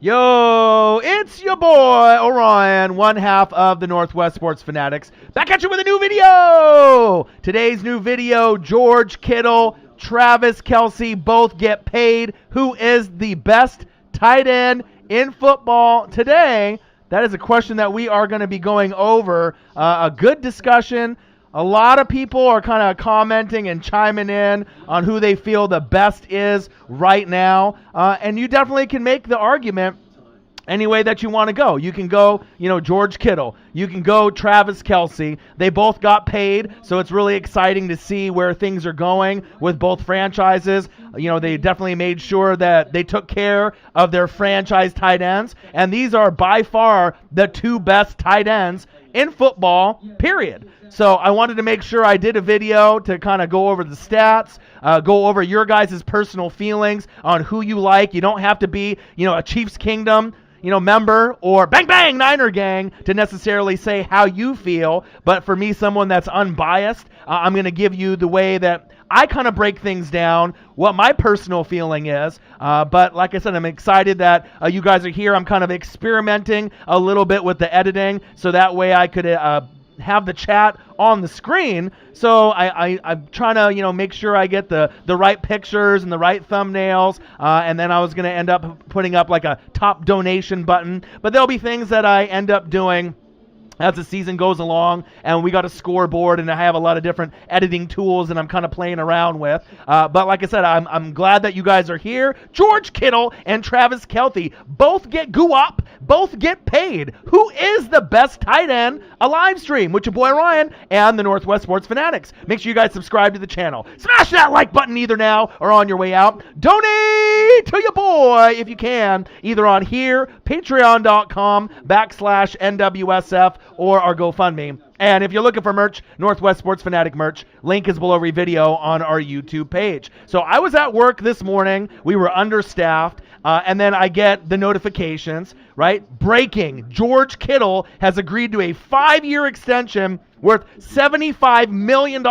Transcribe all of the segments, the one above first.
Yo, it's your boy, Orion, one half of the Northwest Sports Fanatics. Back at you with a new video! Today's new video, George Kittle, Travis Kelce both get paid. Who is the best tight end in football today? That is a question that we are going to be going over. A good discussion. A lot of people are kind of commenting and chiming in on who they feel the best is right now. And you definitely can make the argument any way that you want to go. You can go, George Kittle. You can go Travis Kelce. They both got paid, so it's really exciting to see where things are going with both franchises. They definitely made sure that they took care of their franchise tight ends, and these are by far the two best tight ends in football, period. So I wanted to make sure I did a video to kind of go over the stats, go over your guys' personal feelings on who you like. You don't have to be, a Chiefs Kingdom, member or bang bang Niner gang to necessarily say how you feel. But for me, someone that's unbiased, I'm going to give you the way that I kind of break things down, what my personal feeling is. But like I said, I'm excited that you guys are here. I'm kind of experimenting a little bit with the editing, so that way I could have the chat on the screen. So I'm trying to make sure I get the right pictures and the right thumbnails, and then I was going to end up putting up like a top donation button. But there'll be things that I end up doing as the season goes along, and we got a scoreboard, and I have a lot of different editing tools that I'm kind of playing around with. But like I said, I'm glad that you guys are here. George Kittle and Travis Kelce both get up, both get paid. Who is the best tight end? A live stream with your boy Ryan and the Northwest Sports Fanatics. Make sure you guys subscribe to the channel. Smash that like button either now or on your way out. Donate to your boy if you can, either on here, patreon.com/NWSF, or our GoFundMe. And if you're looking for merch, Northwest Sports Fanatic merch, link is below every video on our YouTube page. So I was at work this morning. We were understaffed. And then I get the notifications, right? Breaking. George Kittle has agreed to a 5-year extension worth $75 million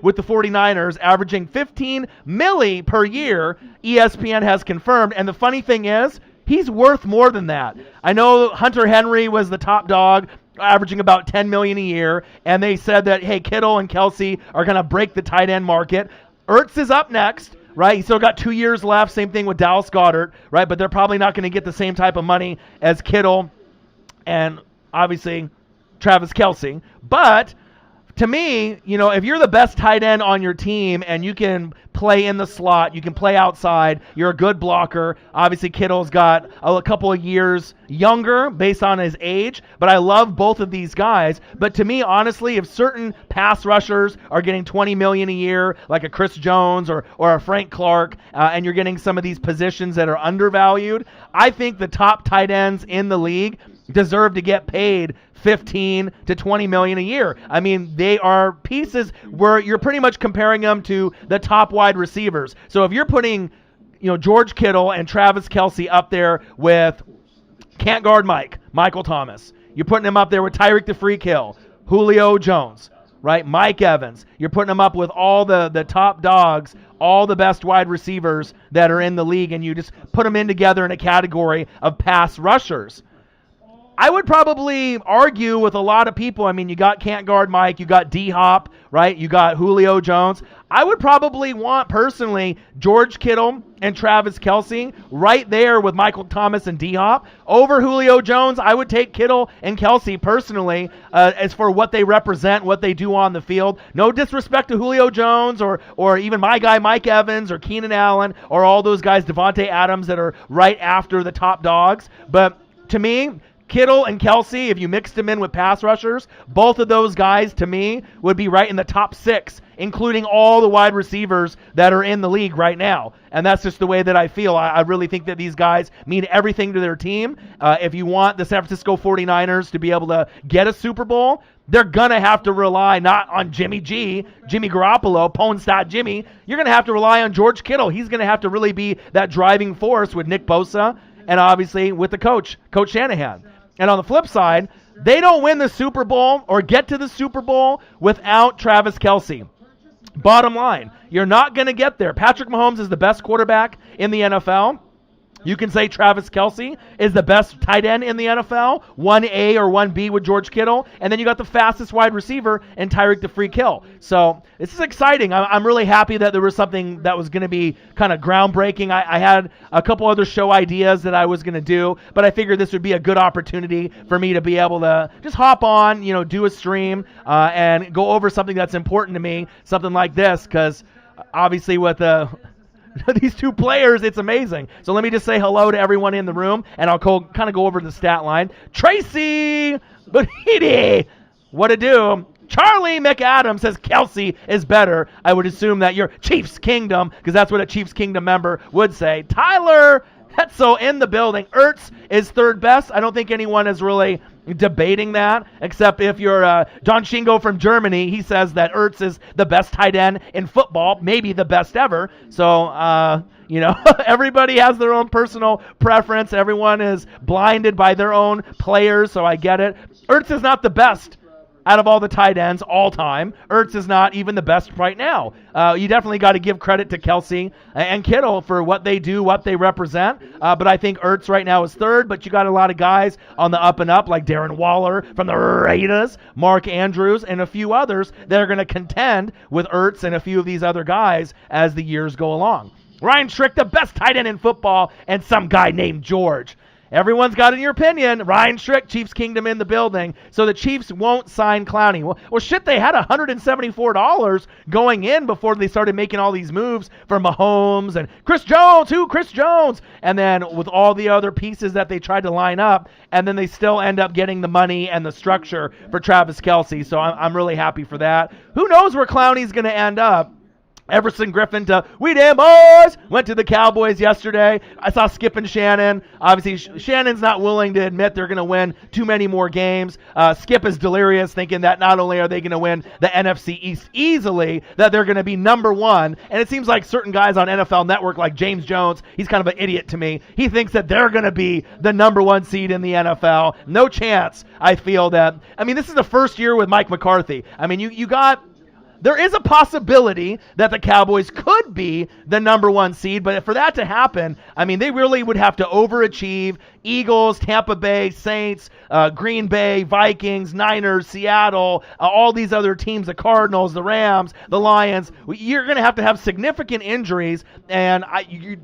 with the 49ers, averaging $15 million per year, ESPN has confirmed. And the funny thing is, he's worth more than that. I know Hunter Henry was the top dog, averaging about $10 million a year, and they said that, hey, Kittle and Kelce are going to break the tight end market. Ertz is up next, right? He's still got 2 years left. Same thing with Dallas Goedert, right? But they're probably not going to get the same type of money as Kittle and obviously Travis Kelce. But to me, if you're the best tight end on your team and you can play in the slot, you can play outside, you're a good blocker. Obviously, Kittle's got a couple of years younger based on his age, but I love both of these guys. But to me, honestly, if certain pass rushers are getting $20 million a year, like a Chris Jones or a Frank Clark, and you're getting some of these positions that are undervalued, I think the top tight ends in the league deserve to get paid $15 to $20 million a year. I mean, they are pieces where you're pretty much comparing them to the top wide receivers. So if you're putting, George Kittle and Travis Kelce up there with can't guard Michael Thomas, you're putting him up there with Tyreek the Freak Hill, Julio Jones, right? Mike Evans. You're putting them up with all the top dogs, all the best wide receivers that are in the league, and you just put them in together in a category of pass rushers. I would probably argue with a lot of people. I mean, you got can't guard Mike, you got D-Hop, right? You got Julio Jones. I would probably want, personally, George Kittle and Travis Kelce right there with Michael Thomas and D-Hop. Over Julio Jones, I would take Kittle and Kelce personally as for what they represent, what they do on the field. No disrespect to Julio Jones or even my guy Mike Evans or Keenan Allen or all those guys, Devontae Adams, that are right after the top dogs. But to me, Kittle and Kelce, if you mixed them in with pass rushers, both of those guys, to me, would be right in the top 6, including all the wide receivers that are in the league right now. And that's just the way that I feel. I really think that these guys mean everything to their team. If you want the San Francisco 49ers to be able to get a Super Bowl, they're going to have to rely not on Jimmy Garoppolo, Pone Stat Jimmy. You're going to have to rely on George Kittle. He's going to have to really be that driving force with Nick Bosa and obviously with the Coach Shanahan. And on the flip side, they don't win the Super Bowl or get to the Super Bowl without Travis Kelce. Bottom line, you're not going to get there. Patrick Mahomes is the best quarterback in the NFL. You can say Travis Kelce is the best tight end in the NFL, 1A or 1B with George Kittle, and then you got the fastest wide receiver in Tyreek the Freak Hill. So this is exciting. I'm really happy that there was something that was going to be kind of groundbreaking. I had a couple other show ideas that I was going to do, but I figured this would be a good opportunity for me to be able to just hop on, do a stream and go over something that's important to me, something like this, because obviously with these two players, it's amazing. So let me just say hello to everyone in the room, and I'll kind of go over the stat line. Tracy Bahidi, what to do? Charlie McAdams says Kelce is better. I would assume that you're Chiefs Kingdom, because that's what a Chiefs Kingdom member would say. Tyler Hetzel in the building. Ertz is third best. I don't think anyone is really debating that, except if you're Don Shingo from Germany. He says that Ertz is the best tight end in football, maybe the best ever. So, everybody has their own personal preference. Everyone is blinded by their own players, so I get it. Ertz is not the best out of all the tight ends all time. Ertz is not even the best right now. You definitely got to give credit to Kelce and Kittle for what they do, what they represent. But I think Ertz right now is third, but you got a lot of guys on the up and up like Darren Waller from the Raiders, Mark Andrews, and a few others that are going to contend with Ertz and a few of these other guys as the years go along. Ryan Schrick, the best tight end in football, and some guy named George. Everyone's got in your opinion. Ryan Schrick, Chiefs Kingdom in the building. So the Chiefs won't sign Clowney. Well, shit, they had $174 going in before they started making all these moves for Mahomes and Chris Jones. Who? Chris Jones. And then with all the other pieces that they tried to line up, and then they still end up getting the money and the structure for Travis Kelce. So I'm really happy for that. Who knows where Clowney's going to end up? Everson Griffin to We Damn Boys went to the Cowboys yesterday. I saw Skip and Shannon. Obviously, Shannon's not willing to admit they're going to win too many more games. Skip is delirious, thinking that not only are they going to win the NFC East easily, that they're going to be number one. And it seems like certain guys on NFL Network, like James Jones, he's kind of an idiot to me. He thinks that they're going to be the number one seed in the NFL. No chance, I feel that. I mean, this is the first year with Mike McCarthy. I mean, there is a possibility that the Cowboys could be the number one seed, but for that to happen, I mean, they really would have to overachieve. Eagles, Tampa Bay, Saints, Green Bay, Vikings, Niners, Seattle, all these other teams, the Cardinals, the Rams, the Lions. You're going to have significant injuries, and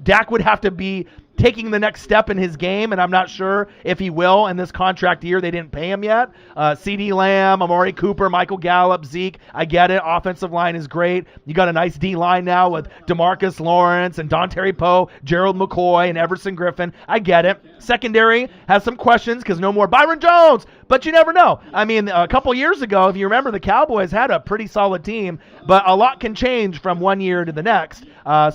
Dak would have to be taking the next step in his game, and I'm not sure if he will in this contract year. They didn't pay him yet. CeeDee Lamb, Amari Cooper, Michael Gallup, Zeke, I get it. Offensive line is great. You got a nice D-line now with DeMarcus Lawrence and Dontari Poe, Gerald McCoy, and Everson Griffin. I get it. Secondary has some questions because no more Byron Jones, but you never know. I mean, a couple years ago, if you remember, the Cowboys had a pretty solid team, but a lot can change from one year to the next.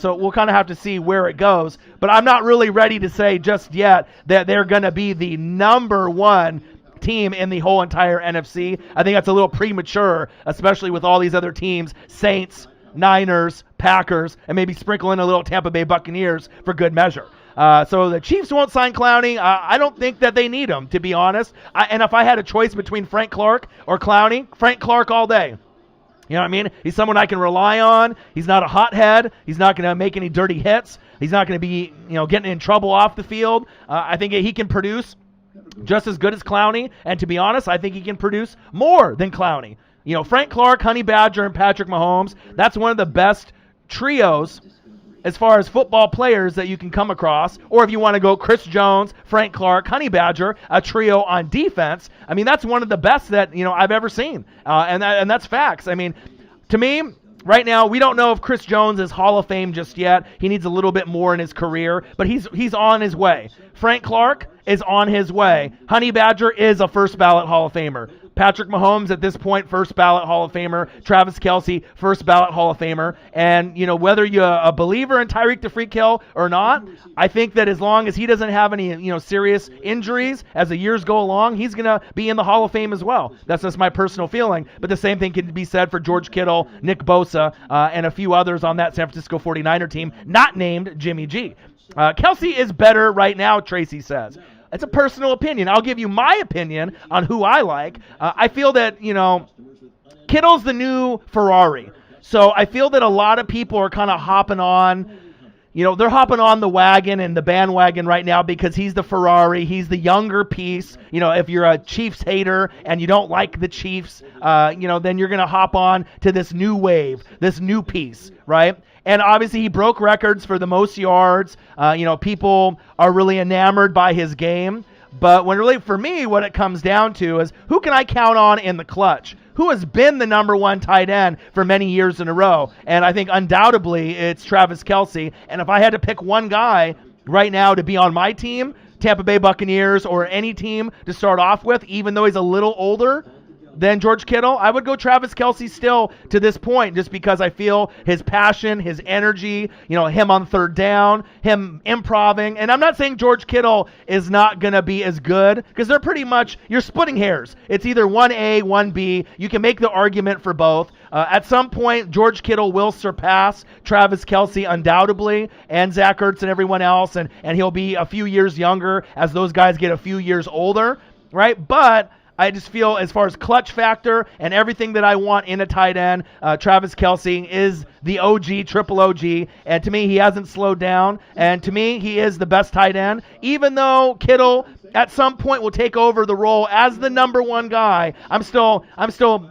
So we'll kind of have to see where it goes. But I'm not really ready to say just yet that they're going to be the number one team in the whole entire NFC. I think that's a little premature, especially with all these other teams, Saints, Niners, Packers, and maybe sprinkle in a little Tampa Bay Buccaneers for good measure. So the Chiefs won't sign Clowney. I don't think that they need him, to be honest. And if I had a choice between Frank Clark or Clowney, Frank Clark all day. You know what I mean? He's someone I can rely on. He's not a hothead. He's not going to make any dirty hits. He's not going to be, getting in trouble off the field. I think he can produce just as good as Clowney. And to be honest, I think he can produce more than Clowney. Frank Clark, Honey Badger, and Patrick Mahomes, that's one of the best trios as far as football players that you can come across. Or if you want to go Chris Jones, Frank Clark, Honey Badger, a trio on defense, I mean, that's one of the best that, I've ever seen. And that's facts. I mean, to me, right now, we don't know if Chris Jones is Hall of Fame just yet. He needs a little bit more in his career, but he's on his way. Frank Clark is on his way. Honey Badger is a first ballot Hall of Famer. Patrick Mahomes, at this point, first ballot Hall of Famer. Travis Kelce, first ballot Hall of Famer. And, whether you're a believer in Tyreek the Freak Hill or not, I think that as long as he doesn't have any, serious injuries as the years go along, he's going to be in the Hall of Fame as well. That's just my personal feeling. But the same thing can be said for George Kittle, Nick Bosa, and a few others on that San Francisco 49er team, not named Jimmy G. Kelce is better right now, Tracy says. It's a personal opinion. I'll give you my opinion on who I like. I feel that, Kittle's the new Ferrari. So I feel that a lot of people are kind of hopping on they're hopping on the wagon and the bandwagon right now because he's the Ferrari. He's the younger piece. If you're a Chiefs hater and you don't like the Chiefs, then you're going to hop on to this new wave, this new piece, right? And obviously he broke records for the most yards. People are really enamored by his game. But for me, what it comes down to is who can I count on in the clutch? Who has been the number one tight end for many years in a row? And I think undoubtedly it's Travis Kelce. And if I had to pick one guy right now to be on my team, Tampa Bay Buccaneers or any team to start off with, even though he's a little older than George Kittle, I would go Travis Kelce still to this point, just because I feel his passion, his energy, him on third down, him improving. And I'm not saying George Kittle is not going to be as good, because they're pretty much, you're splitting hairs. It's either 1A, 1B. You can make the argument for both. At some point, George Kittle will surpass Travis Kelce undoubtedly, and Zach Ertz and everyone else, and he'll be a few years younger as those guys get a few years older, right? But I just feel as far as clutch factor and everything that I want in a tight end, Travis Kelce is the OG, triple OG. And to me, he hasn't slowed down. And to me, he is the best tight end. Even though Kittle at some point will take over the role as the number one guy, I'm still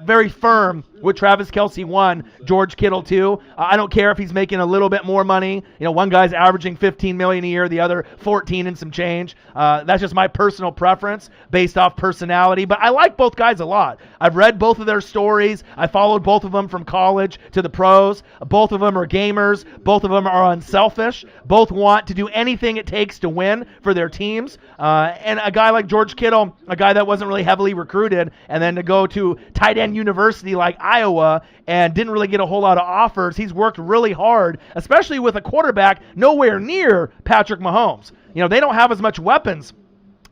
very firm with Travis Kelce 1, George Kittle 2. I don't care if he's making a little bit more money. One guy's averaging $15 million a year, the other 14 and some change. That's just my personal preference based off personality. But I like both guys a lot. I've read both of their stories. I followed both of them from college to the pros. Both of them are gamers. Both of them are unselfish. Both want to do anything it takes to win for their teams. And a guy like George Kittle, a guy that wasn't really heavily recruited, and then to go to tight end university like Iowa and didn't really get a whole lot of offers. He's worked really hard, especially with a quarterback nowhere near Patrick Mahomes. They don't have as much weapons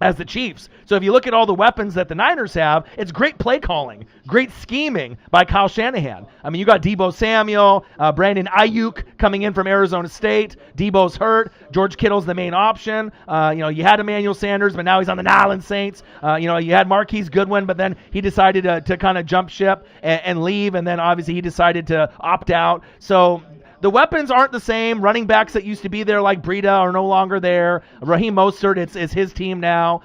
as the Chiefs. So if you look at all the weapons that the Niners have, it's great play calling, great scheming by Kyle Shanahan. I mean, you got Deebo Samuel, Brandon Ayuk coming in from Arizona State. Deebo's hurt. George Kittle's the main option. You had Emmanuel Sanders, but now he's on the New Orleans Saints. You had Marquise Goodwin, but then he decided to kind of jump ship and leave, and then obviously he decided to opt out. So the weapons aren't the same. Running backs that used to be there like Breida are no longer there. Raheem Mostert, it's his team now.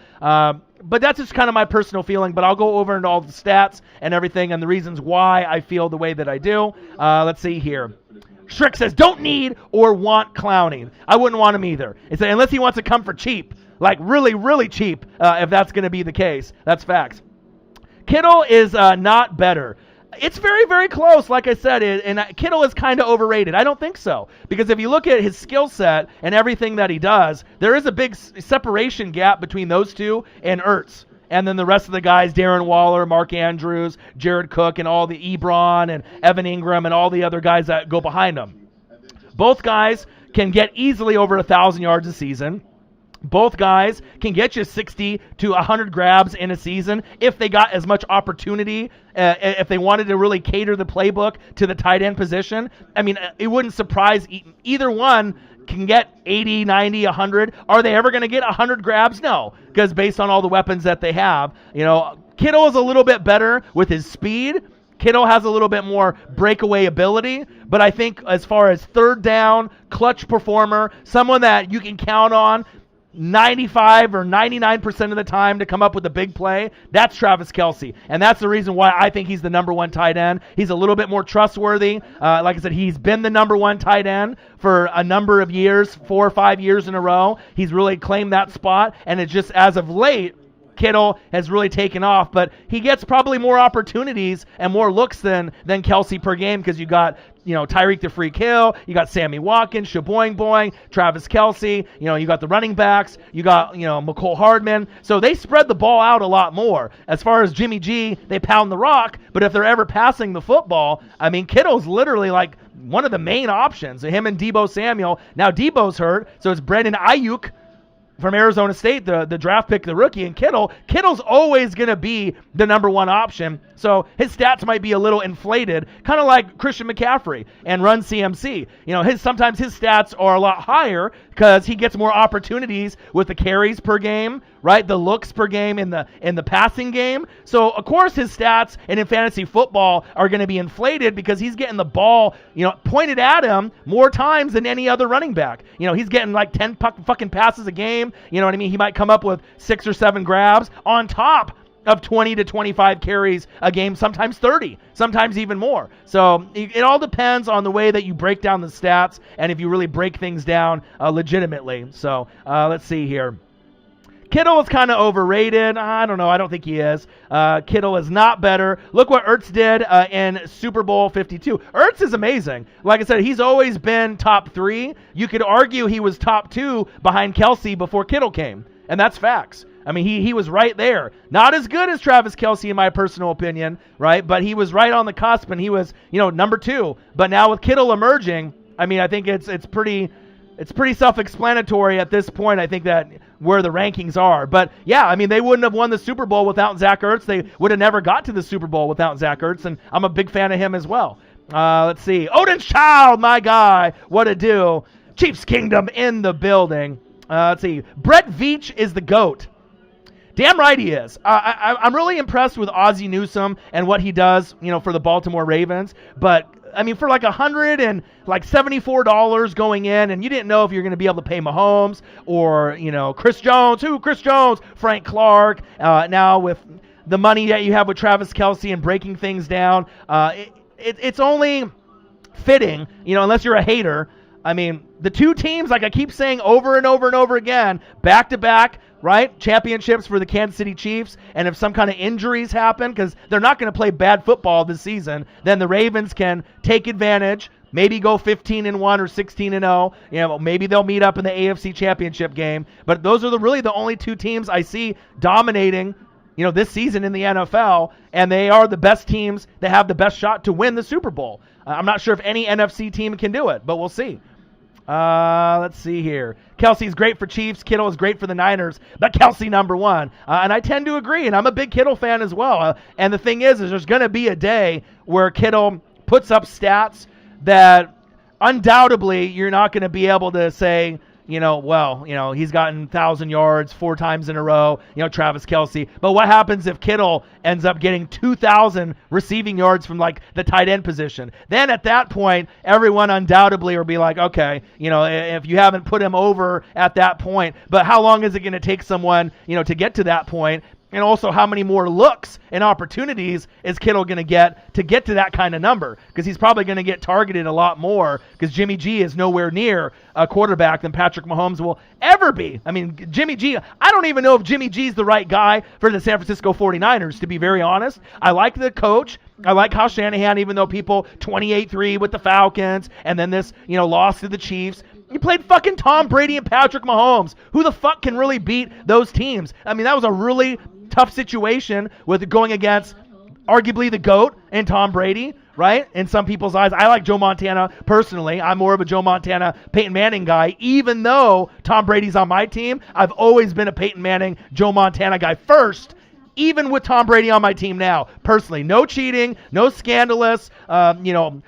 But that's just kind of my personal feeling. But I'll go over into all the stats and everything and the reasons why I feel the way that I do. Let's see here. Shrick says, don't need or want Clowney. I wouldn't want him either. It's unless he wants to come for cheap, like really, really cheap, if that's going to be the case. That's facts. Kittle is not better. It's very, very close, like I said, and Kittle is kind of overrated. I don't think so, because if you look at his skill set and everything that he does, there is a big separation gap between those two and Ertz. And then the rest of the guys, Darren Waller, Mark Andrews, Jared Cook, and all the Ebron and Evan Ingram and all the other guys that go behind them. Both guys can get easily over 1,000 yards a season. Both guys can get you 60 to 100 grabs in a season if they got as much opportunity, if they wanted to really cater the playbook to the tight end position. I mean, it wouldn't surprise either one can get 80, 90, 100. Are they ever going to get 100 grabs? No, because based on all the weapons that they have, Kittle is a little bit better with his speed. Kittle has a little bit more breakaway ability, but I think as far as third down, clutch performer, someone that you can count on 95 or 99% of the time to come up with a big play, that's Travis Kelce. And that's the reason why I think he's the number one tight end. He's a little bit more trustworthy. Like I said, he's been the number one tight end for a number of years, 4 or 5 years in a row. He's really claimed that spot, and it's just as of late, Kittle has really taken off, but he gets probably more opportunities and more looks than Kelce per game, because you got Tyreek the Freak Hill, you got Sammy Watkins, Shaboing Boing, Travis Kelce, you got the running backs, you got McCole Hardman. So they spread the ball out a lot more. As far as Jimmy G, they pound the rock, but if they're ever passing the football, I mean, Kittle's literally like one of the main options. Him and Deebo Samuel. Now Deebo's hurt, so it's Brandon Ayuk from Arizona State, the draft pick, the rookie, and Kittle's always going to be the number one option. So his stats might be a little inflated, kind of like Christian McCaffrey and Run CMC. Sometimes his stats are a lot higher because he gets more opportunities with the carries per game, right? The looks per game in the passing game. So of course his stats and in fantasy football are going to be inflated because he's getting the ball, pointed at him more times than any other running back. He's getting like 10 fucking passes a game. You know what I mean? He might come up with 6 or 7 grabs on top of 20 to 25 carries a game, sometimes 30, sometimes even more. So it all depends on the way that you break down the stats and if you really break things down legitimately. So let's see here. Kittle is kind of overrated. I don't know. I don't think he is. Kittle is not better. Look what Ertz did in Super Bowl 52. Ertz is amazing. Like I said, he's always been top 3. You could argue he was top 2 behind Kelce before Kittle came. And that's facts. I mean, he was right there. Not as good as Travis Kelce, in my personal opinion, right? But he was right on the cusp, and he was, number 2. But now with Kittle emerging, I mean, I think it's pretty self-explanatory at this point. I think that where the rankings are. But yeah, I mean, they wouldn't have won the Super Bowl without Zach Ertz. They would have never got to the Super Bowl without Zach Ertz, and I'm a big fan of him as well. Let's see. Odin's Child, my guy. What a do. Chiefs Kingdom in the building. Let's see. Brett Veach is the GOAT. Damn right he is. I'm really impressed with Ozzie Newsome and what he does, for the Baltimore Ravens. But I mean, for like $174 going in, and you didn't know if you're going to be able to pay Mahomes or Chris Jones. Chris Jones, Frank Clark. Now with the money that you have with Travis Kelce and breaking things down, it's only fitting, unless you're a hater. I mean, the two teams, like I keep saying over and over and over again, back to back. Right? Championships for the Kansas City Chiefs, and if some kind of injuries happen, because they're not going to play bad football this season, then the Ravens can take advantage, maybe go 15-1 or 16-0. Maybe they'll meet up in the AFC Championship game. But those are really the only two teams I see dominating, this season in the NFL, and they are the best teams that have the best shot to win the Super Bowl. I'm not sure if any NFC team can do it, but we'll see. Let's see here. Kelce's great for Chiefs. Kittle is great for the Niners, but Kelce number 1. And I tend to agree, and I'm a big Kittle fan as well. And the thing is there's going to be a day where Kittle puts up stats that undoubtedly you're not going to be able to say, he's gotten 1,000 yards 4 times in a row, Travis Kelce. But what happens if Kittle ends up getting 2,000 receiving yards from like the tight end position? Then at that point, everyone undoubtedly will be like, okay, if you haven't put him over at that point, but how long is it going to take someone, to get to that point? And also, how many more looks and opportunities is Kittle going to get to that kind of number? Because he's probably going to get targeted a lot more because Jimmy G is nowhere near a quarterback than Patrick Mahomes will ever be. I mean, Jimmy G, I don't even know if Jimmy G is the right guy for the San Francisco 49ers, to be very honest. I like the coach. I like Kyle Shanahan, even though people 28-3 with the Falcons and then this, loss to the Chiefs. You played fucking Tom Brady and Patrick Mahomes. Who the fuck can really beat those teams? I mean, that was a really tough situation with going against arguably the GOAT and Tom Brady, right? In some people's eyes. I like Joe Montana personally. I'm more of a Joe Montana, Peyton Manning guy. Even though Tom Brady's on my team, I've always been a Peyton Manning, Joe Montana guy first, even with Tom Brady on my team now. Personally, no cheating, no scandalous,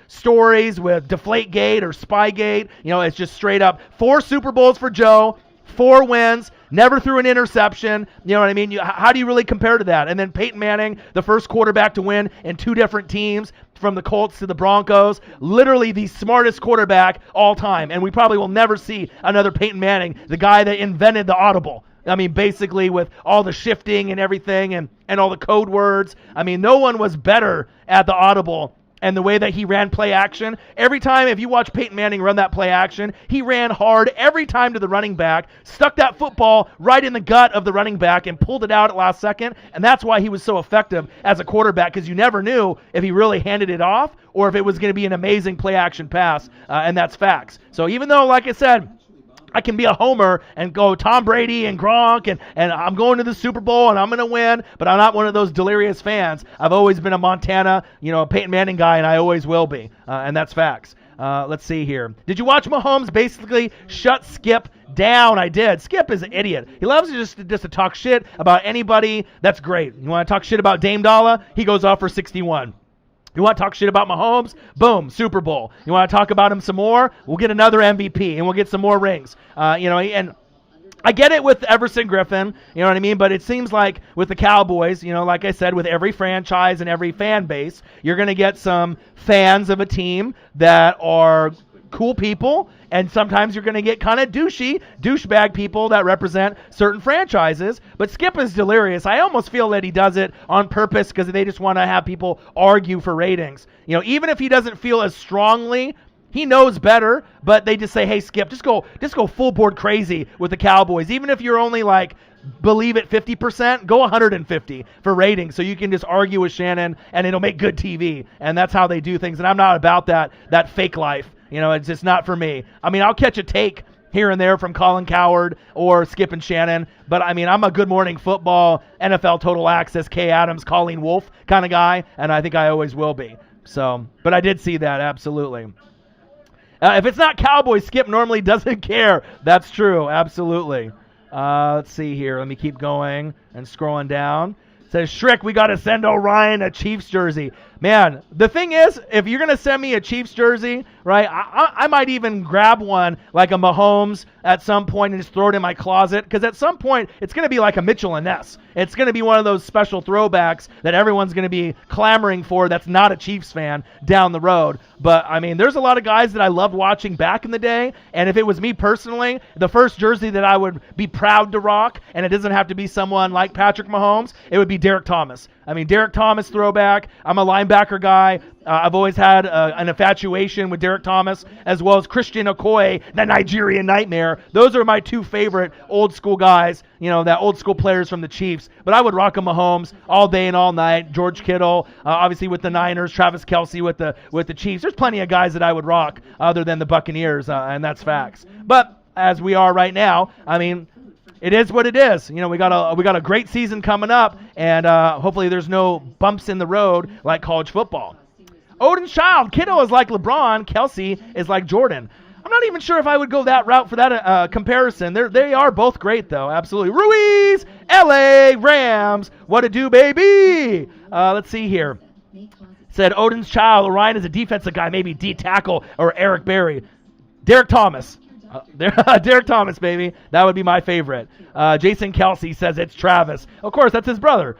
stories with Deflategate or Spygate. It's just straight up 4 Super Bowls for Joe, 4 wins, never threw an interception. You know what I mean? How do you really compare to that? And then Peyton Manning, the first quarterback to win in 2 different teams, from the Colts to the Broncos, literally the smartest quarterback all time. And we probably will never see another Peyton Manning, the guy that invented the audible. I mean, basically with all the shifting and everything and all the code words. I mean, no one was better at the audible and the way that he ran play action. Every time, if you watch Peyton Manning run that play action, he ran hard every time to the running back, stuck that football right in the gut of the running back and pulled it out at last second. And that's why he was so effective as a quarterback, because you never knew if he really handed it off or if it was going to be an amazing play action pass. And that's facts. So even though, like I said, I can be a homer and go Tom Brady and Gronk and I'm going to the Super Bowl and I'm going to win, but I'm not one of those delirious fans. I've always been a Montana, Peyton Manning guy, and I always will be, and that's facts. Let's see here. Did you watch Mahomes basically shut Skip down? I did. Skip is an idiot. He loves just to talk shit about anybody. That's great. You want to talk shit about Dame Dollar? He goes off for 61. You want to talk shit about Mahomes? Boom, Super Bowl. You want to talk about him some more? We'll get another MVP, and we'll get some more rings. And I get it with Everson Griffin, you know what I mean? But it seems like with the Cowboys, like I said, with every franchise and every fan base, you're going to get some fans of a team that are cool people, and sometimes you're going to get kind of douchebag people that represent certain franchises. But Skip is delirious. I almost feel that he does it on purpose because they just want to have people argue for ratings. Even if he doesn't feel as strongly, he knows better, but they just say, hey, Skip, just go full board crazy with the Cowboys. Even if you're only believe it 50%, go 150 for ratings so you can just argue with Shannon and it'll make good TV. And that's how they do things. And I'm not about that fake life. It's just not for me. I mean, I'll catch a take here and there from Colin Cowherd or Skip and Shannon, but I mean, I'm a Good Morning Football, NFL Total Access, Kay Adams, Colleen Wolfe kind of guy, and I think I always will be. So, but I did see that, absolutely. If it's not Cowboys, Skip normally doesn't care. That's true, absolutely. Let's see here. Let me keep going and scrolling down. It says, Shrick, we got to send Orion a Chiefs jersey. Man, the thing is, if you're going to send me a Chiefs jersey, right, I might even grab one like a Mahomes at some point and just throw it in my closet, because at some point, it's going to be like a Mitchell and Ness. It's going to be one of those special throwbacks that everyone's going to be clamoring for that's not a Chiefs fan down the road. But, I mean, there's a lot of guys that I loved watching back in the day, and if it was me personally, the first jersey that I would be proud to rock, and it doesn't have to be someone like Patrick Mahomes, it would be Derek Thomas. I mean, Derek Thomas throwback. I'm a linebacker guy. I've always had an infatuation with Derek Thomas, as well as Christian Okoye, the Nigerian Nightmare. Those are my two favorite old school guys, that old school players from the Chiefs. But I would rock a Mahomes all day and all night. George Kittle, obviously with the Niners. Travis Kelce with the Chiefs. There's plenty of guys that I would rock other than the Buccaneers, and that's facts. But as we are right now, I mean, it is what it is. We got a great season coming up, and hopefully there's no bumps in the road like college football. Odin's Child, Kittle is like LeBron, Kelce is like Jordan. I'm not even sure if I would go that route for that comparison. They are both great, though, absolutely. Ruiz, L.A. Rams, what a do, baby. Let's see here. Said Odin's Child, Orion is a defensive guy, maybe D tackle or Eric Berry. Derek Thomas. Derek Thomas, baby. That would be my favorite. Jason Kelce says it's Travis. Of course, that's his brother.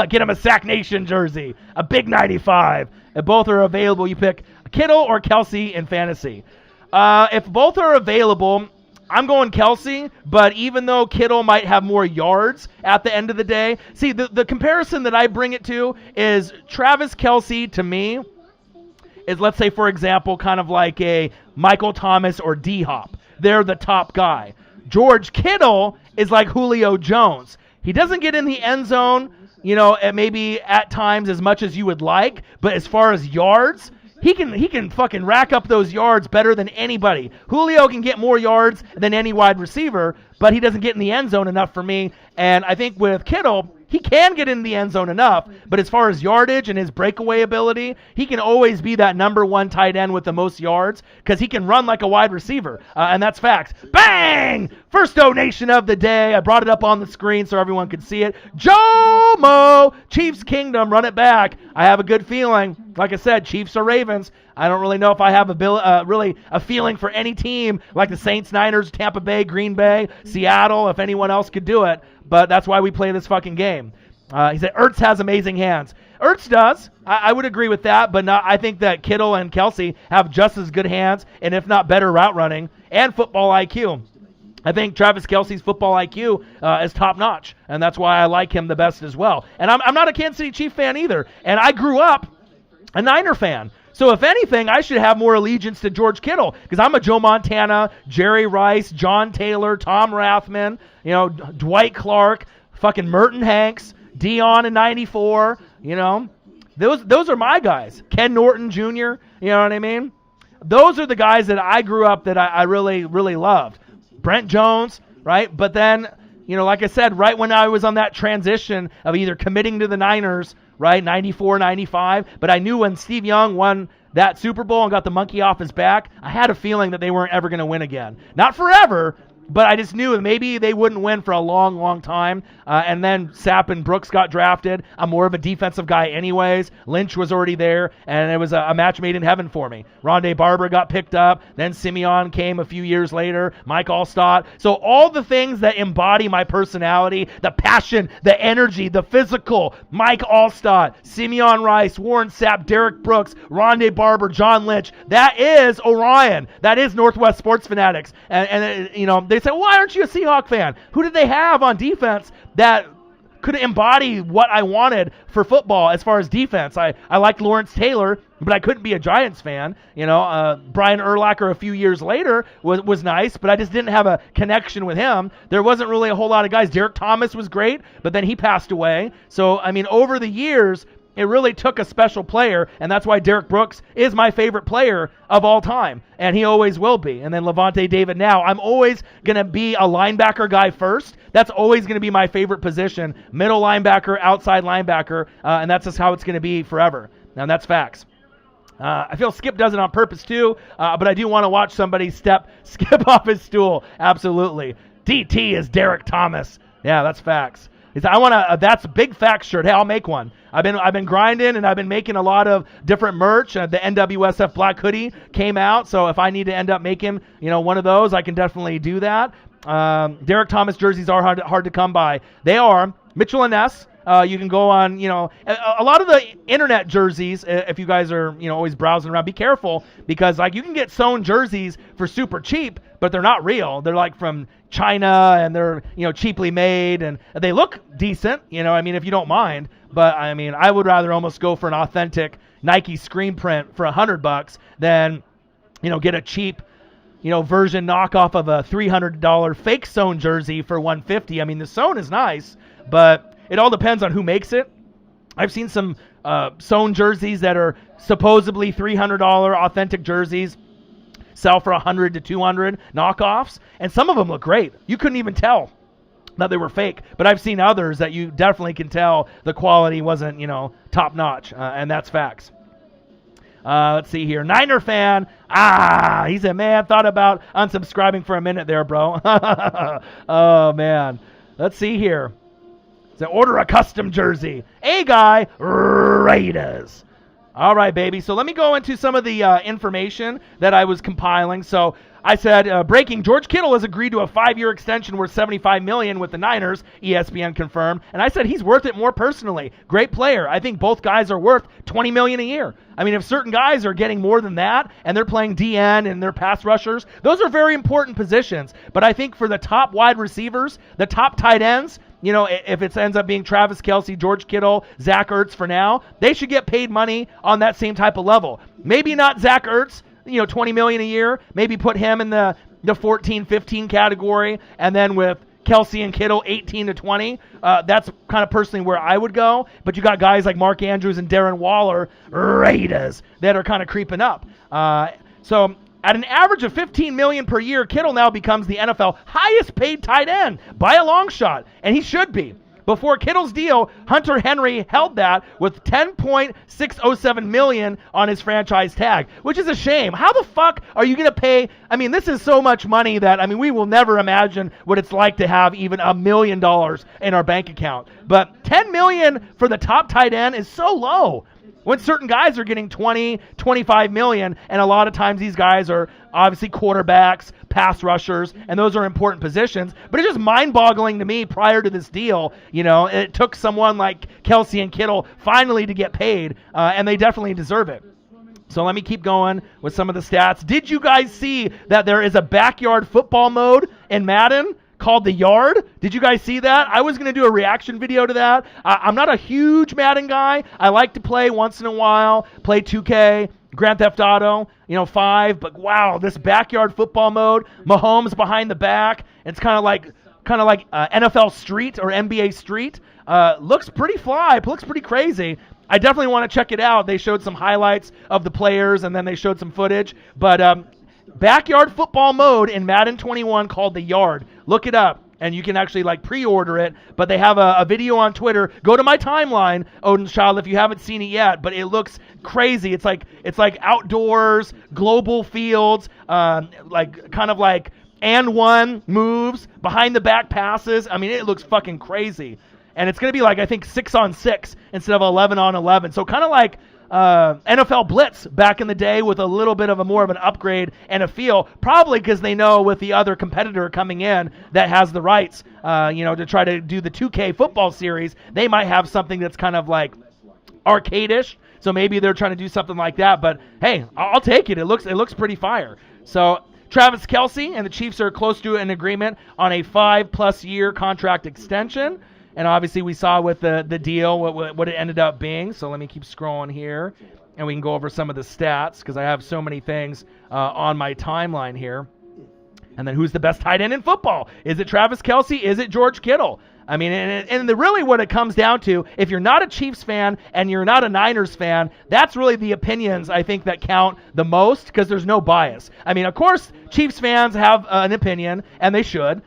Get him a Sack Nation jersey, a big 95. If both are available, you pick Kittle or Kelce in fantasy. If both are available, I'm going Kelce, but even though Kittle might have more yards at the end of the day, see, the comparison that I bring it to is Travis Kelce, to me, is, let's say, for example, kind of like a Michael Thomas or D-Hop. They're the top guy. George Kittle is like Julio Jones. He doesn't get in the end zone, maybe at times as much as you would like, but as far as yards, he can fucking rack up those yards better than anybody. Julio can get more yards than any wide receiver, but he doesn't get in the end zone enough for me. And I think with Kittle, he can get in the end zone enough, but as far as yardage and his breakaway ability, he can always be that number one tight end with the most yards because he can run like a wide receiver, and that's facts. Bang! First donation of the day. I brought it up on the screen so everyone could see it. Jomo! Chiefs Kingdom, run it back. I have a good feeling. Like I said, Chiefs or Ravens. I don't really know if I have really a feeling for any team like the Saints, Niners, Tampa Bay, Green Bay, Seattle, if anyone else could do it. But that's why we play this fucking game. He said, Ertz has amazing hands. Ertz does. I would agree with that, but I think that Kittle and Kelce have just as good hands, and if not better route running and football IQ. I think Travis Kelce's football IQ is top-notch, and that's why I like him the best as well. And I'm not a Kansas City Chief fan either, and I grew up a Niner fan. So if anything, I should have more allegiance to George Kittle because I'm a Joe Montana, Jerry Rice, John Taylor, Tom Rathman, Dwight Clark, fucking Merton Hanks, Dion in 94, Those are my guys. Ken Norton Jr., you know what I mean? Those are the guys that I grew up that I really, really loved. Brent Jones, right? But then, like I said, right when I was on that transition of either committing to the Niners, right, 94, 95, but I knew when Steve Young won that Super Bowl and got the monkey off his back, I had a feeling that they weren't ever going to win again. Not forever, but I just knew that maybe they wouldn't win for a long, long time. And then Sapp and Brooks got drafted. I'm more of a defensive guy anyways. Lynch was already there, and it was a match made in heaven for me. Rondé Barber got picked up. Then Simeon came a few years later. Mike Allstott. So all the things that embody my personality, the passion, the energy, the physical, Mike Allstott, Simeon Rice, Warren Sapp, Derek Brooks, Rondé Barber, John Lynch. That is Orion. That is Northwest Sports Fanatics. And they say, why aren't you a Seahawk fan? Who did they have on defense that could embody what I wanted for football as far as defense? I liked Lawrence Taylor, but I couldn't be a Giants fan. Brian Urlacher a few years later was nice, but I just didn't have a connection with him. There wasn't really a whole lot of guys. Derek Thomas was great, but then he passed away. So, over the years, it really took a special player, and that's why Derek Brooks is my favorite player of all time, and he always will be. And then Levante David now. I'm always going to be a linebacker guy first. That's always going to be my favorite position, middle linebacker, outside linebacker, and that's just how it's going to be forever. Now, that's facts. I feel Skip does it on purpose too, but I do want to watch somebody skip off his stool. Absolutely. DT is Derek Thomas. Yeah, that's facts. I want a that's a big facts shirt. Hey, I'll make one. I've been grinding and I've been making a lot of different merch. The NWSF black hoodie came out, so if I need to end up making one of those, I can definitely do that. Derek Thomas jerseys are hard to come by. They are. Mitchell and Ness. You can go on, a lot of the internet jerseys, if you guys are, always browsing around, be careful because you can get sewn jerseys for super cheap, but they're not real. They're from China and they're, cheaply made and they look decent, if you don't mind. But I would rather almost go for an authentic Nike screen print for $100 than, get a cheap, version knockoff of a $300 fake sewn jersey for $150. The sewn is nice, but it all depends on who makes it. I've seen some sewn jerseys that are supposedly $300 authentic jerseys sell for $100 to $200 knockoffs, and some of them look great. You couldn't even tell that they were fake, but I've seen others that you definitely can tell the quality wasn't, top notch, and that's facts. Let's see here. Niner fan. He said, man, thought about unsubscribing for a minute there, bro. Oh, man. Let's see here. So order a custom jersey. A guy, Raiders. All right, baby. So let me go into some of the information that I was compiling. So I said, breaking, George Kittle has agreed to a 5-year extension worth $75 million with the Niners, ESPN confirmed. And I said he's worth it more personally. Great player. I think both guys are worth $20 million a year. If certain guys are getting more than that and they're playing DN and they're pass rushers, those are very important positions. But I think for the top wide receivers, the top tight ends, if it ends up being Travis Kelce, George Kittle, Zach Ertz for now, they should get paid money on that same type of level. Maybe not Zach Ertz, $20 million a year. Maybe put him in the 14, 15 category, and then with Kelce and Kittle, 18 to 20. That's kind of personally where I would go. But you got guys like Mark Andrews and Darren Waller, Raiders, that are kind of creeping up. So at an average of $15 million per year, Kittle now becomes the NFL highest paid tight end by a long shot, and he should be. Before Kittle's deal, Hunter Henry held that with $10.607 million on his franchise tag, which is a shame. How the fuck are you going to pay? This is so much money that, we will never imagine what it's like to have even $1 million in our bank account. But $10 million for the top tight end is so low. When certain guys are getting 20, 25 million, and a lot of times these guys are obviously quarterbacks, pass rushers, and those are important positions. But it's just mind-boggling to me prior to this deal. It took someone like Kelce and Kittle finally to get paid, and they definitely deserve it. So let me keep going with some of the stats. Did you guys see that there is a backyard football mode in Madden called The Yard? Did you guys see that? I was going to do a reaction video to that. I'm not a huge Madden guy. I like to play once in a while, play 2K, Grand Theft Auto, 5. But wow, this backyard football mode, Mahomes behind the back. It's kind of like NFL Street or NBA Street. Looks pretty fly. Looks pretty crazy. I definitely want to check it out. They showed some highlights of the players, and then they showed some footage. But backyard football mode in Madden 21 called The Yard. Look it up. and you can actually like pre-order it, but they have a video on Twitter. Go to my timeline, Odin's Child, if you haven't seen it yet, but it looks crazy. It's like outdoors, global fields, like kind of like and one moves, behind the back passes. I mean, it looks fucking crazy. And it's going to be like, I think, 6-on-6 instead of 11-on-11. So kind of like NFL Blitz back in the day with a little bit of more of an upgrade and a feel, probably because they know with the other competitor coming in that has the rights, to try to do the 2K football series, they might have something that's kind of like arcade-ish. So maybe they're trying to do something like that. But hey, I'll take it. It looks pretty fire. So Travis Kelce and the Chiefs are close to an agreement on a 5+ year contract extension. And obviously we saw with the deal what it ended up being. So let me keep scrolling here, and we can go over some of the stats because I have so many things on my timeline here. And then who's the best tight end in football? Is it Travis Kelce? Is it George Kittle? I mean, and really what it comes down to, if you're not a Chiefs fan and you're not a Niners fan, that's really the opinions, I think, that count the most because there's no bias. I mean, of course, Chiefs fans have an opinion, and they should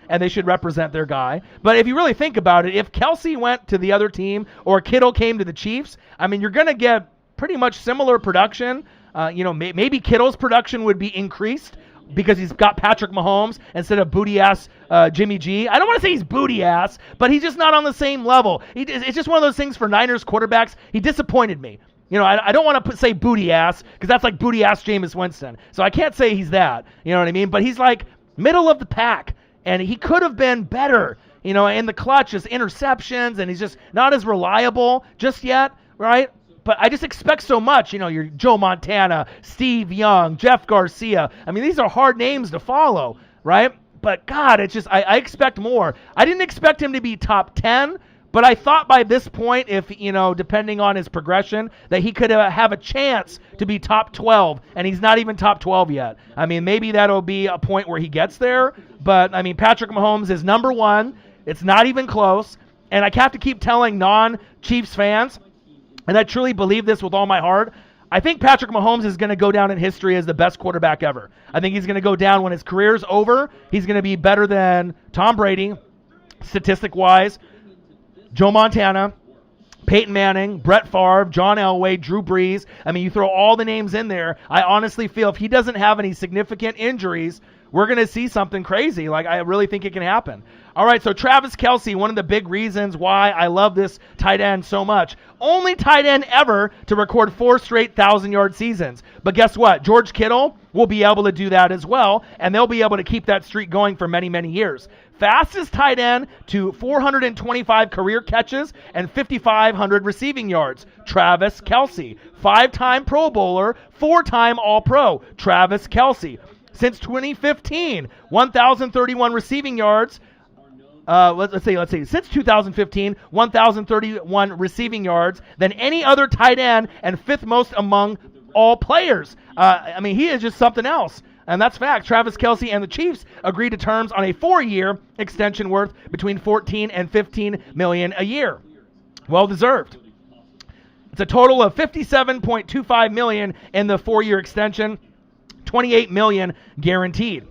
represent their guy. But if you really think about it, if Kelce went to the other team or Kittle came to the Chiefs, I mean, you're going to get pretty much similar production. Maybe Kittle's production would be increased because he's got Patrick Mahomes instead of booty-ass Jimmy G. I don't want to say he's booty-ass, but he's just not on the same level. It's just one of those things for Niners quarterbacks. He disappointed me. I don't want to say booty-ass because that's like booty-ass Jameis Winston. So I can't say he's that. You know what I mean? But he's like middle of the pack, and he could have been better, in the clutch, his interceptions, and he's just not as reliable just yet, right? But I just expect so much. You're Joe Montana, Steve Young, Jeff Garcia. I mean, these are hard names to follow, right? But God, it's just, I expect more. I didn't expect him to be top 10, but I thought by this point, if, depending on his progression, that he could have a chance to be top 12, and he's not even top 12 yet. I mean, maybe that'll be a point where he gets there, but, I mean, Patrick Mahomes is number one. It's not even close, and I have to keep telling non-Chiefs fans, and I truly believe this with all my heart, I think Patrick Mahomes is going to go down in history as the best quarterback ever. I think he's going to go down when his career's over. He's going to be better than Tom Brady, statistic-wise, Joe Montana, Peyton Manning, Brett Favre, John Elway, Drew Brees. I mean, you throw all the names in there. I honestly feel if he doesn't have any significant injuries, we're going to see something crazy. Like, I really think it can happen. All right, so Travis Kelce, one of the big reasons why I love this tight end so much. Only tight end ever to record 4 straight 1,000-yard seasons. But guess what? George Kittle will be able to do that as well, and they'll be able to keep that streak going for many, many years. Fastest tight end to 425 career catches and 5,500 receiving yards. Travis Kelce. 5-time Pro Bowler, 4-time All-Pro. Travis Kelce. Since 2015, 1,031 receiving yards. Let's see. Since 2015, 1,031 receiving yards than any other tight end and 5th most among all players. I mean, he is just something else. And that's fact. Travis Kelce and the Chiefs agreed to terms on a 4-year extension worth between $14 and $15 million a year. Well deserved. It's a total of $57.25 million in the 4-year extension, $28 million guaranteed.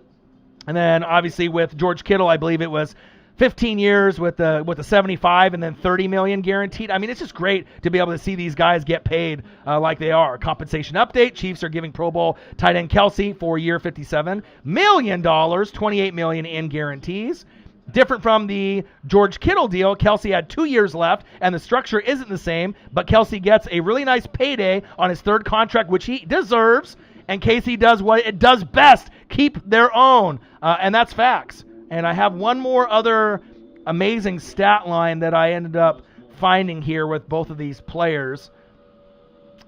And then obviously with George Kittle, I believe it was 15 years with the 75 and then 30 million guaranteed. I mean, it's just great to be able to see these guys get paid like they are. Compensation update: Chiefs are giving Pro Bowl tight end Kelce 4-year, $57 million, $28 million in guarantees. Different from the George Kittle deal, Kelce had 2 years left, and the structure isn't the same, but Kelce gets a really nice payday on his 3rd contract, which he deserves, in case he does what it does best, keep their own, and that's facts. And I have one more other amazing stat line that I ended up finding here with both of these players.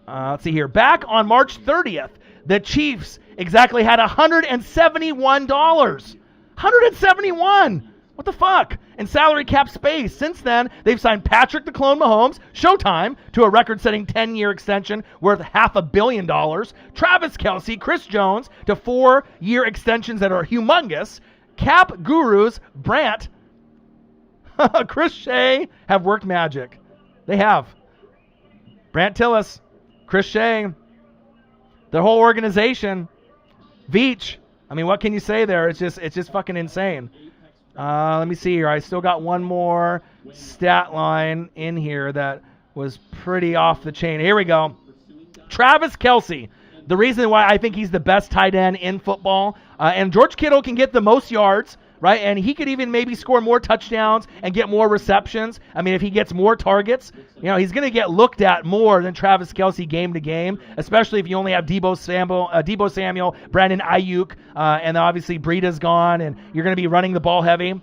Let's see here. Back on March 30th, the Chiefs exactly had $171. $171! What the fuck? In salary cap space. Since then, they've signed Patrick the Clone Mahomes, Showtime, to a record-setting 10-year extension worth $500 million. Travis Kelce, Chris Jones, to 4-year extensions that are humongous. Cap gurus Brant, Chris Shea have worked magic. They have. Brant Tillis, Chris Shea, the whole organization, Veach. I mean, what can you say there? It's just fucking insane. Let me see here. I still got one more stat line in here that was pretty off the chain. Here we go. Travis Kelce. The reason why I think he's the best tight end in football, and George Kittle can get the most yards, right? And he could even maybe score more touchdowns and get more receptions. I mean, if he gets more targets, he's going to get looked at more than Travis Kelce game to game, especially if you only have Deebo Samuel, Brandon Ayuk, and obviously Breida's gone, and you're going to be running the ball heavy.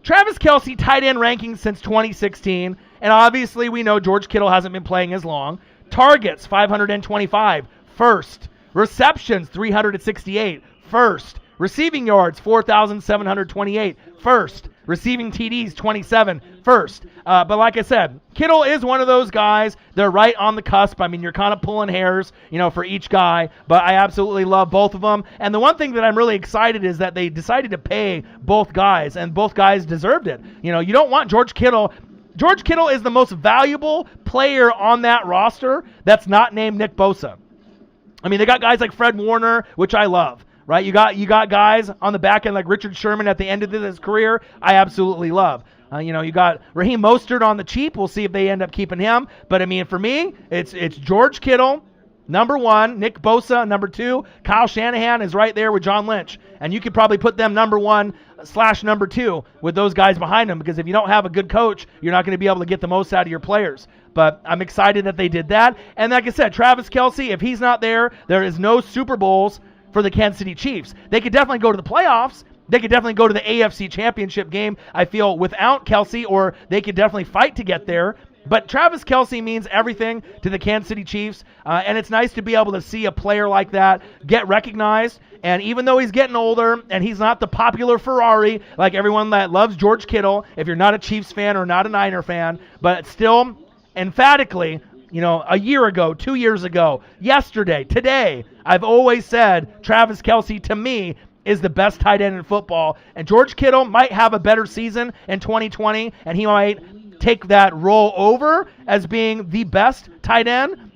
Travis Kelce tight end rankings since 2016, and obviously we know George Kittle hasn't been playing as long. Targets, 525, first. Receptions, 368, first. Receiving yards, 4,728, first. Receiving TDs, 27, first. But like I said, Kittle is one of those guys. They're right on the cusp. I mean, you're kind of pulling hairs, for each guy. But I absolutely love both of them. And the one thing that I'm really excited is that they decided to pay both guys, and both guys deserved it. You don't want George Kittle. George Kittle is the most valuable player on that roster that's not named Nick Bosa. I mean, they got guys like Fred Warner, which I love. Right, you got guys on the back end like Richard Sherman at the end of his career. I absolutely love. You got Raheem Mostert on the cheap. We'll see if they end up keeping him. But I mean, for me, it's George Kittle, number one. Nick Bosa, number two. Kyle Shanahan is right there with John Lynch, and you could probably put them number one / number two with those guys behind them. Because if you don't have a good coach, you're not going to be able to get the most out of your players. But I'm excited that they did that. And like I said, Travis Kelce, if he's not there, there is no Super Bowls for the Kansas City Chiefs. They could definitely go to the playoffs. They could definitely go to the AFC Championship game, I feel, without Kelce, or they could definitely fight to get there. But Travis Kelce means everything to the Kansas City Chiefs, and it's nice to be able to see a player like that get recognized. And even though he's getting older and he's not the popular Ferrari like everyone that loves George Kittle, if you're not a Chiefs fan or not a Niner fan, but still, emphatically, a year ago, 2 years ago, yesterday, today, I've always said Travis Kelce, to me, is the best tight end in football. And George Kittle might have a better season in 2020, and he might take that role over as being the best tight end.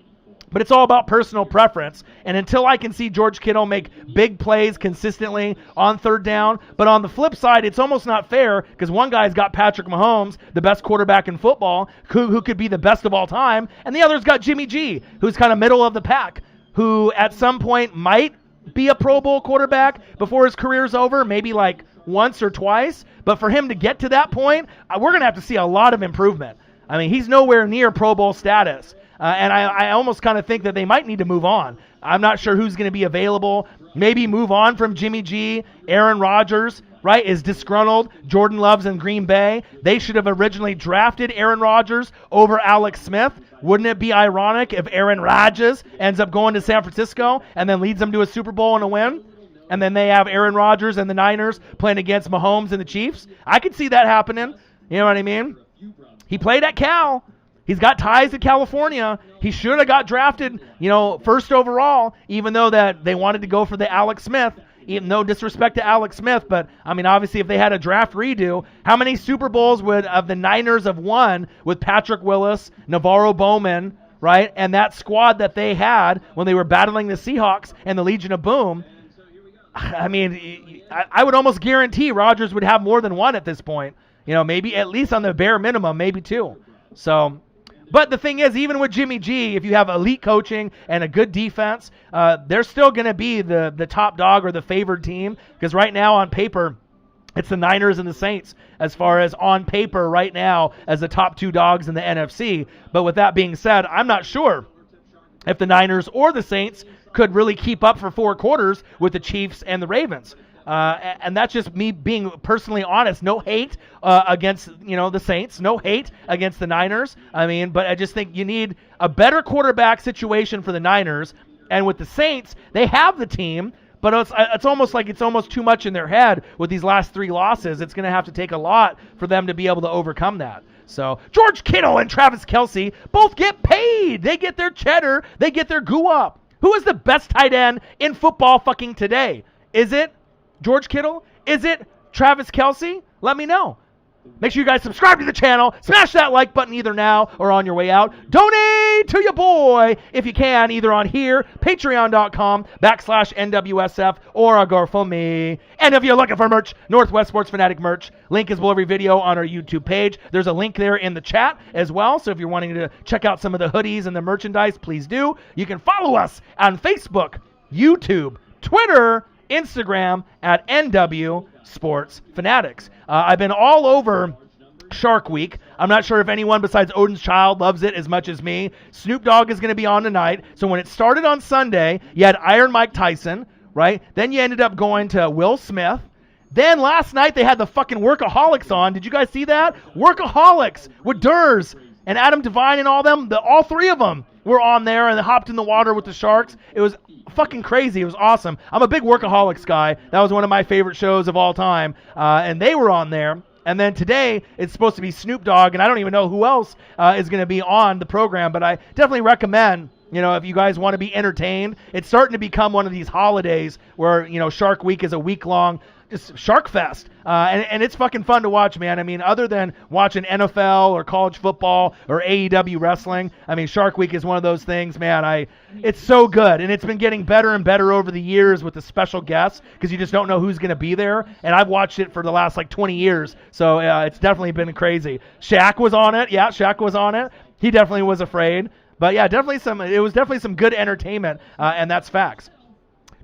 But it's all about personal preference. And until I can see George Kittle make big plays consistently on third down, but on the flip side, it's almost not fair because one guy's got Patrick Mahomes, the best quarterback in football, who could be the best of all time, and the other's got Jimmy G, who's kind of middle of the pack, who at some point might be a Pro Bowl quarterback before his career's over, maybe like once or twice. But for him to get to that point, we're going to have to see a lot of improvement. I mean, he's nowhere near Pro Bowl status. And I almost kind of think that they might need to move on. I'm not sure who's going to be available. Maybe move on from Jimmy G. Aaron Rodgers, right, is disgruntled. Jordan Love's in Green Bay. They should have originally drafted Aaron Rodgers over Alex Smith. Wouldn't it be ironic if Aaron Rodgers ends up going to San Francisco and then leads them to a Super Bowl and a win? And then they have Aaron Rodgers and the Niners playing against Mahomes and the Chiefs? I could see that happening. You know what I mean? He played at Cal. He's got ties to California. He should have got drafted, first overall, even though that they wanted to go for the Alex Smith. No disrespect to Alex Smith, but, I mean, obviously if they had a draft redo, how many Super Bowls would of the Niners have won with Patrick Willis, Navarro Bowman, right, and that squad that they had when they were battling the Seahawks and the Legion of Boom? I mean, I would almost guarantee Rodgers would have more than one at this point. Maybe at least on the bare minimum, maybe two. So... But the thing is, even with Jimmy G, if you have elite coaching and a good defense, they're still going to be the top dog or the favored team. Because right now on paper, it's the Niners and the Saints as far as on paper right now as the top two dogs in the NFC. But with that being said, I'm not sure if the Niners or the Saints could really keep up for 4 quarters with the Chiefs and the Ravens. And that's just me being personally honest. No hate against the Saints. No hate against the Niners. I mean, but I just think you need a better quarterback situation for the Niners. And with the Saints, they have the team, but it's almost like it's almost too much in their head with these last 3 losses. It's going to have to take a lot for them to be able to overcome that. So George Kittle and Travis Kelce both get paid. They get their cheddar. They get their goo up. Who is the best tight end in football fucking today? Is it George Kittle? Is it Travis Kelce? Let me know. Make sure you guys subscribe to the channel. Smash that like button either now or on your way out. Donate to your boy if you can, either on here, patreon.com/NWSF, or a GoFundMe. And if you're looking for merch, Northwest Sports Fanatic merch, link is below every video on our YouTube page. There's a link there in the chat as well, so if you're wanting to check out some of the hoodies and the merchandise, please do. You can follow us on Facebook, YouTube, Twitter, Instagram at NW Sports Fanatics. I've been all over Shark Week. I'm not sure if anyone besides Odin's Child loves it as much as me. Snoop Dogg is going to be on tonight. So when it started on Sunday, you had Iron Mike Tyson, right? Then you ended up going to Will Smith. Then last night they had the fucking Workaholics on. Did you guys see that? Workaholics with Durs and Adam Devine and all them. All three of them were on there and they hopped in the water with the sharks. It was fucking crazy. It was awesome. I'm a big Workaholics guy. That was one of my favorite shows of all time. And they were on there. And then today, it's supposed to be Snoop Dogg, and I don't even know who else is going to be on the program, but I definitely recommend, if you guys want to be entertained, it's starting to become one of these holidays where, Shark Week is a week-long just Shark Fest. And it's fucking fun to watch, man. I mean, other than watching NFL or college football or AEW wrestling, I mean, Shark Week is one of those things, man. It's so good, and it's been getting better and better over the years with the special guests because you just don't know who's going to be there. And I've watched it for the last 20 years, so it's definitely been crazy. Shaq was on it. Yeah, Shaq was on it. He definitely was afraid. But yeah, it was definitely some good entertainment, and that's facts.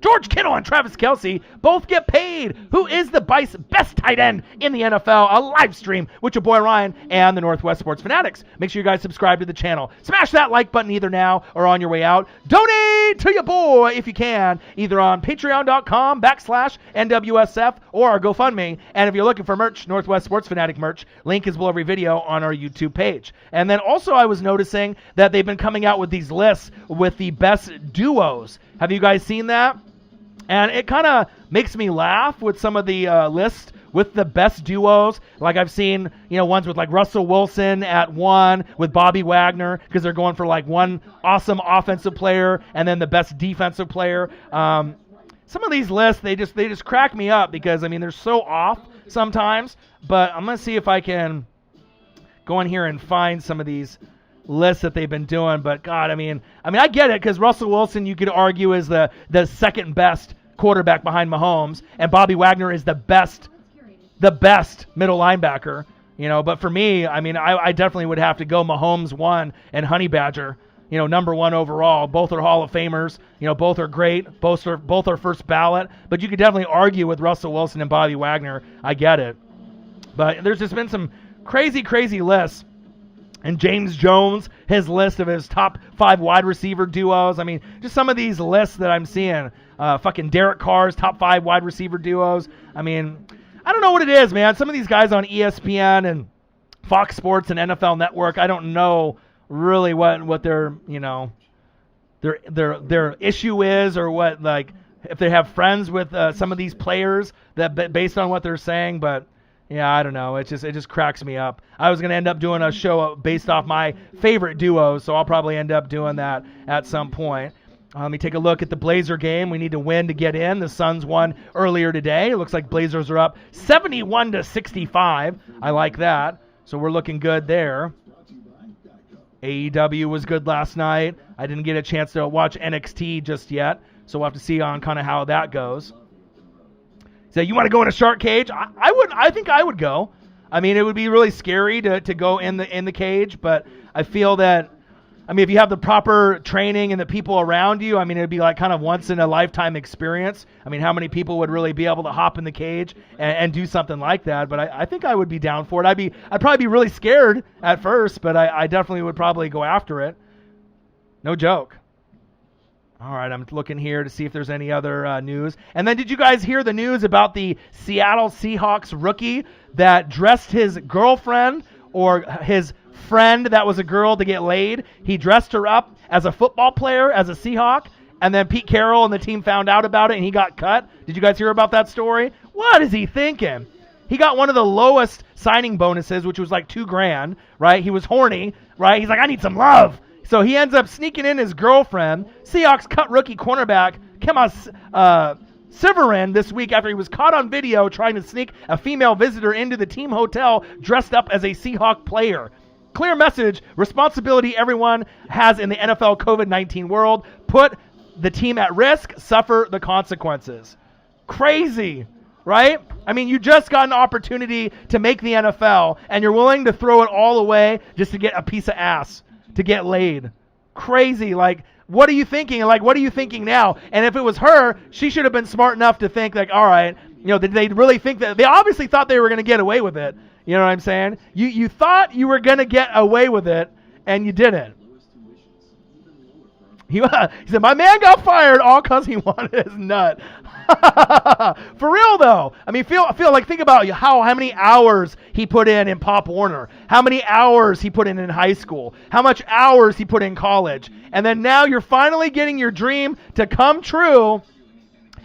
George Kittle and Travis Kelce both get paid. Who is the best tight end in the NFL? A live stream with your boy Ryan and the Northwest Sports Fanatics. Make sure you guys subscribe to the channel. Smash that like button either now or on your way out. Donate to your boy if you can, either on patreon.com/NWSF or our GoFundMe. And if you're looking for merch, Northwest Sports Fanatic merch, link is below every video on our YouTube page. And then also I was noticing that they've been coming out with these lists with the best duos. Have you guys seen that? And it kind of makes me laugh with some of the lists with the best duos. Like I've seen, ones with Russell Wilson at 1 with Bobby Wagner because they're going for one awesome offensive player and then the best defensive player. Some of these lists, they just crack me up because, they're so off sometimes. But I'm going to see if I can go in here and find some of these lists that they've been doing. But God, I get it because Russell Wilson, you could argue, is the second best quarterback behind Mahomes, and Bobby Wagner is the best middle linebacker. But for me, I definitely would have to go Mahomes 1 and Honey Badger, number 1 overall. Both are Hall of Famers. Both are great. Both are first ballot. But you could definitely argue with Russell Wilson and Bobby Wagner. I get it. But there's just been some crazy, crazy lists. And James Jones, his list of his top 5 wide receiver duos. Just some of these lists that I'm seeing. Fucking Derek Carr's top 5 wide receiver duos. I don't know what it is, man. Some of these guys on ESPN and Fox Sports and NFL Network, I don't know really what their their issue is, or what, if they have friends with some of these players that based on what they're saying. But yeah, I don't know. It just cracks me up. I was going to end up doing a show based off my favorite duos, so I'll probably end up doing that at some point. Let me take a look at the Blazer game. We need to win to get in. The Suns won earlier today. It looks like Blazers are up 71-65. I like that. So we're looking good there. AEW was good last night. I didn't get a chance to watch NXT just yet, so we'll have to see on kind of how that goes. So you want to go in a shark cage? I think I would go. It would be really scary to go in the cage, but I feel that, if you have the proper training and the people around you, it'd be kind of once in a lifetime experience. How many people would really be able to hop in the cage and do something like that? But I think I would be down for it. I'd probably be really scared at first, but I definitely would probably go after it. No joke. All right, I'm looking here to see if there's any other news. And then did you guys hear the news about the Seattle Seahawks rookie that dressed his girlfriend or his friend that was a girl to get laid? He dressed her up as a football player, as a Seahawk, and then Pete Carroll and the team found out about it and he got cut. Did you guys hear about that story? What is he thinking? He got one of the lowest signing bonuses, which was $2,000, right? He was horny, right? He's like, I need some love. So he ends up sneaking in his girlfriend. Seahawks cut rookie cornerback Kemah Severin this week after he was caught on video trying to sneak a female visitor into the team hotel dressed up as a Seahawk player. clear message, responsibility everyone has in the NFL COVID-19 world. Put the team at risk, suffer the consequences. Crazy, right? I mean, you just got an opportunity to make the NFL, and you're willing to throw it all away just to get a piece of ass, to get laid. Crazy. Like, what are you thinking? Like, what are you thinking now? And if it was her, she should have been smart enough to think, like, all right, did they really think that? They obviously thought they were going to get away with it. You know what I'm saying? You thought you were going to get away with it, and you didn't. He said, my man got fired all because he wanted his nut. For real, though. I mean, think about how many hours he put in Pop Warner, how many hours he put in high school, how much hours he put in college. And then now you're finally getting your dream to come true,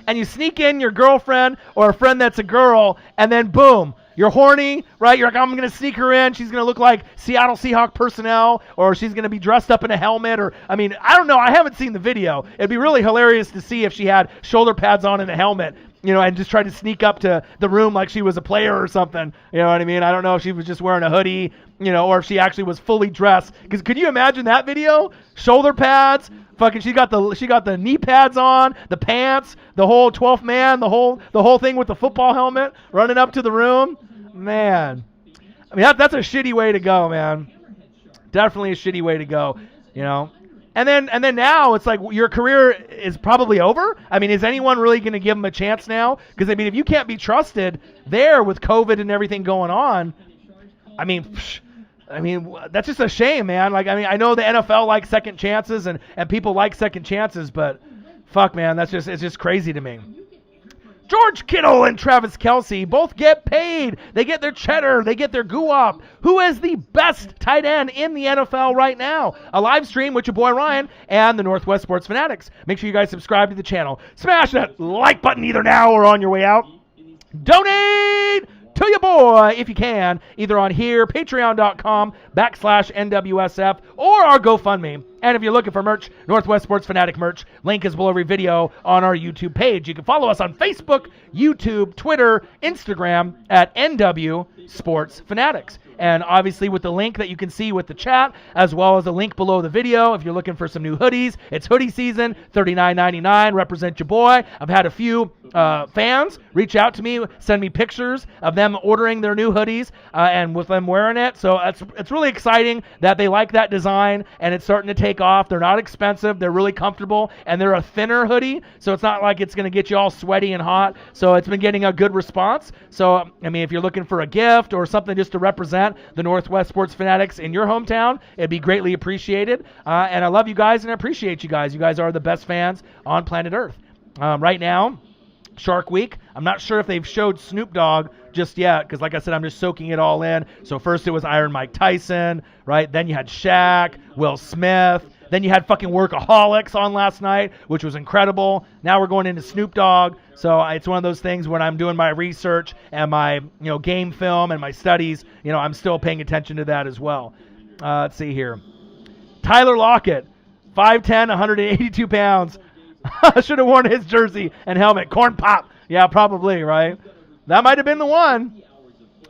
and you sneak in your girlfriend or a friend that's a girl, and then boom. You're horny, right? You're like, I'm going to sneak her in. She's going to look like Seattle Seahawks personnel, or she's going to be dressed up in a helmet, or, I mean, I don't know. I haven't seen the video. It'd be really hilarious to see if she had shoulder pads on and a helmet, and just tried to sneak up to the room like she was a player or something. You know what I mean? I don't know if she was just wearing a hoodie, or if she actually was fully dressed. Because could you imagine that video? Shoulder pads, fucking, she got the knee pads on, the pants, the whole 12th man, the whole thing with the football helmet, running up to the room. Man, I mean that's a shitty way to go, man. Definitely a shitty way to go, And then now it's like your career is probably over. I mean, is anyone really going to give him a chance now? Because I mean, if you can't be trusted there with COVID and everything going on, I mean, that's just a shame, man. Like, I mean, I know the NFL likes second chances and people like second chances, but fuck, man, it's just crazy to me. George Kittle and Travis Kelce both get paid. They get their cheddar. They get their guap. Who is the best tight end in the NFL right now? A live stream with your boy Ryan and the Northwest Sports Fanatics. Make sure you guys subscribe to the channel. Smash that like button either now or on your way out. Donate to your boy if you can, either on here, patreon.com/NWSF, or our GoFundMe. And if you're looking for merch, Northwest Sports Fanatic merch, link is below every video on our YouTube page. You can follow us on Facebook, YouTube, Twitter, Instagram at NW Sports Fanatics. And obviously with the link that you can see with the chat, as well as the link below the video, if you're looking for some new hoodies, it's hoodie season, $39.99, represent your boy. I've had a few fans reach out to me, send me pictures of them ordering their new hoodies and with them wearing it. So it's really exciting that they like that design and it's starting to take off. They're not expensive. They're really comfortable, and they're a thinner hoodie, so it's not like it's going to get you all sweaty and hot. So it's been getting a good response. So, I mean, if you're looking for a gift or something just to represent the Northwest Sports Fanatics in your hometown, it'd be greatly appreciated. And I love you guys and I appreciate you guys. You guys are the best fans on planet Earth. Right now, Shark Week. I'm not sure if they've showed Snoop Dogg just yet, because like I said, I'm just soaking it all in. So first it was Iron Mike Tyson, right? Then you had Shaq, Will Smith. Then you had fucking Workaholics on last night, which was incredible. Now we're going into Snoop Dogg. So it's one of those things when I'm doing my research and my game film and my studies, I'm still paying attention to that as well. Let's see here. Tyler Lockett, 5'10", 182 pounds. Should have worn his jersey and helmet. Corn Pop. Yeah, probably, right? That might have been the one.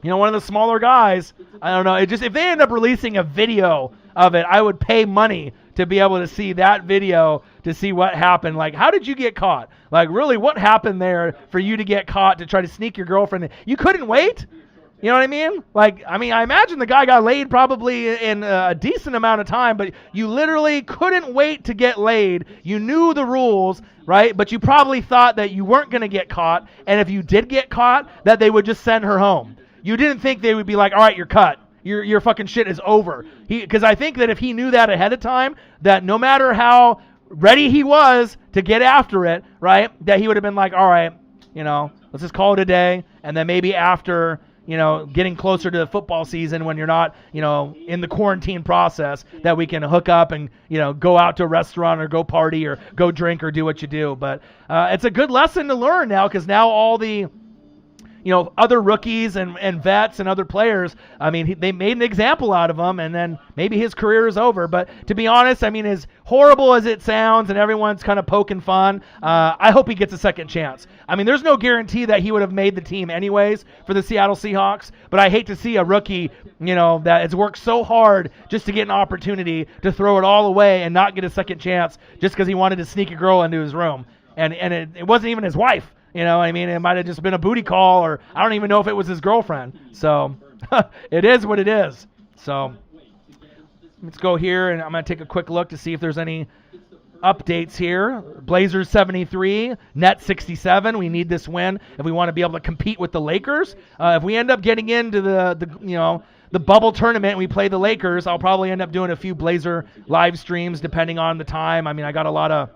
One of the smaller guys. I don't know. If they end up releasing a video of it, I would pay money to be able to see that video to see what happened. Like, how did you get caught? Like, really, what happened there for you to get caught to try to sneak your girlfriend in? You couldn't wait? You know what I mean? I imagine the guy got laid probably in a decent amount of time, but you literally couldn't wait to get laid. You knew the rules, right? But you probably thought that you weren't going to get caught, and if you did get caught, that they would just send her home. You didn't think they would be like, all right, you're cut. Your fucking shit is over. Because I think that if he knew that ahead of time, that no matter how ready he was to get after it, right, that he would have been like, all right, let's just call it a day, and then maybe after getting closer to the football season when you're not, in the quarantine process, that we can hook up and, go out to a restaurant or go party or go drink or do what you do. But it's a good lesson to learn now, because now all the, other rookies and vets and other players, I mean, they made an example out of him, and then maybe his career is over. But to be honest, I mean, as horrible as it sounds and everyone's kind of poking fun, I hope he gets a second chance. I mean, there's no guarantee that he would have made the team anyways for the Seattle Seahawks, but I hate to see a rookie, that has worked so hard just to get an opportunity to throw it all away and not get a second chance just because he wanted to sneak a girl into his room. And it wasn't even his wife. I mean, it might have just been a booty call, or I don't even know if it was his girlfriend. So it is what it is. So let's go here, and I'm going to take a quick look to see if there's any updates here. Blazers 73, Nets 67. We need this win if we want to be able to compete with the Lakers. If we end up getting into the bubble tournament and we play the Lakers, I'll probably end up doing a few Blazer live streams depending on the time. I mean, I got a lot of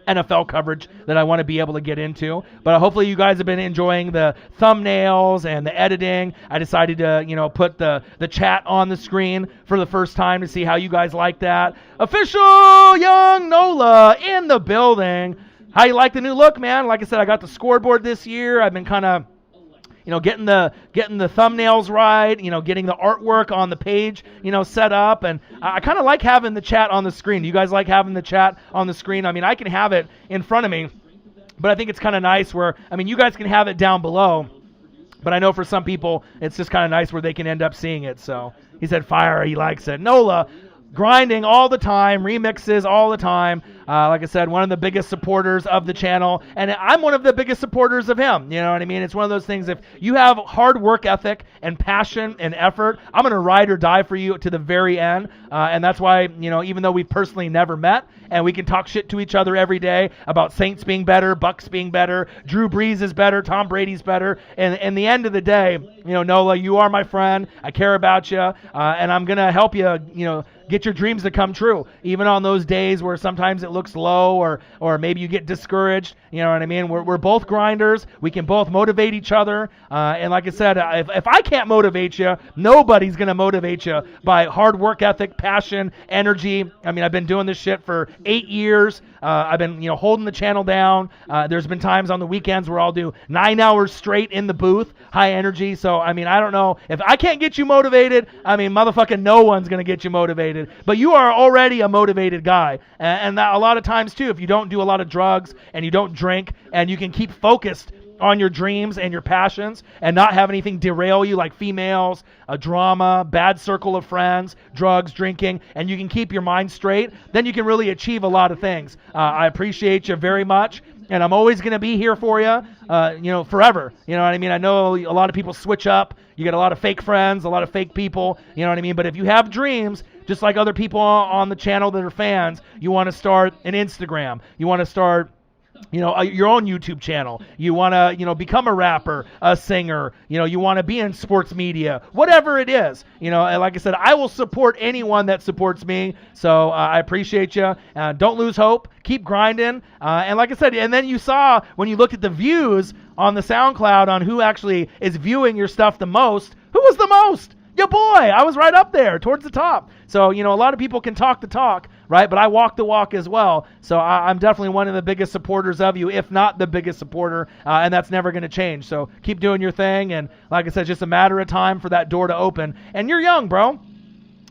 NFL coverage that I want to be able to get into, but hopefully you guys have been enjoying the thumbnails and the editing. I decided to put the chat on the screen for the first time to see how you guys like that. Official Young Nola in the building. How you like the new look, man? Like I said, I got the scoreboard this year. I've been kind of getting the thumbnails right, getting the artwork on the page, set up, and I kind of like having the chat on the screen. Do you guys like having the chat on the screen? I mean, I can have it in front of me, but I think it's kind of nice where, you guys can have it down below, but I know for some people it's just kind of nice where they can end up seeing it. So he said fire, he likes it. Nola, grinding all the time, remixes all the time. Like I said, one of the biggest supporters of the channel, and I'm one of the biggest supporters of him. You know what I mean? It's one of those things, if you have hard work ethic and passion and effort, I'm going to ride or die for you to the very end. And that's why, even though we've personally never met, and we can talk shit to each other every day about Saints being better, Bucks being better, Drew Brees is better, Tom Brady's better. And in the end of the day, Nola, you are my friend. I care about you, and I'm going to help you, get your dreams to come true, even on those days where sometimes it looks low or maybe you get discouraged. You know what I mean? We're both grinders. We can both motivate each other. And like I said, if I can't motivate you, nobody's going to motivate you by hard work ethic, passion, energy. I mean, I've been doing this shit for 8 years. I've been, holding the channel down. There's been times on the weekends where I'll do 9 hours straight in the booth, high energy. So, I mean, I don't know. If I can't get you motivated, I mean, motherfucking no one's going to get you motivated. But you are already a motivated guy. And that, a lot of times, too, if you don't do a lot of drugs and you don't drink and you can keep focused on your dreams and your passions and not have anything derail you, like females, a drama, bad circle of friends, drugs, drinking, and you can keep your mind straight, then you can really achieve a lot of things. I appreciate you very much, and I'm always going to be here for you, forever. You know what I mean? I know a lot of people switch up. You get a lot of fake friends, a lot of fake people, you know what I mean? But if you have dreams, just like other people on the channel that are fans, you want to start an Instagram, you want to start your own YouTube channel. You want to, become a rapper, a singer. You want to be in sports media, whatever it is. And like I said, I will support anyone that supports me. So I appreciate you. Don't lose hope. Keep grinding. And like I said, and then you saw when you looked at the views on the SoundCloud on who actually is viewing your stuff the most. Who was the most? Your boy. I was right up there towards the top. So, a lot of people can talk the talk, right? But I walk the walk as well. So I'm definitely one of the biggest supporters of you, if not the biggest supporter, and that's never going to change. So keep doing your thing. And like I said, it's just a matter of time for that door to open. And you're young, bro. You know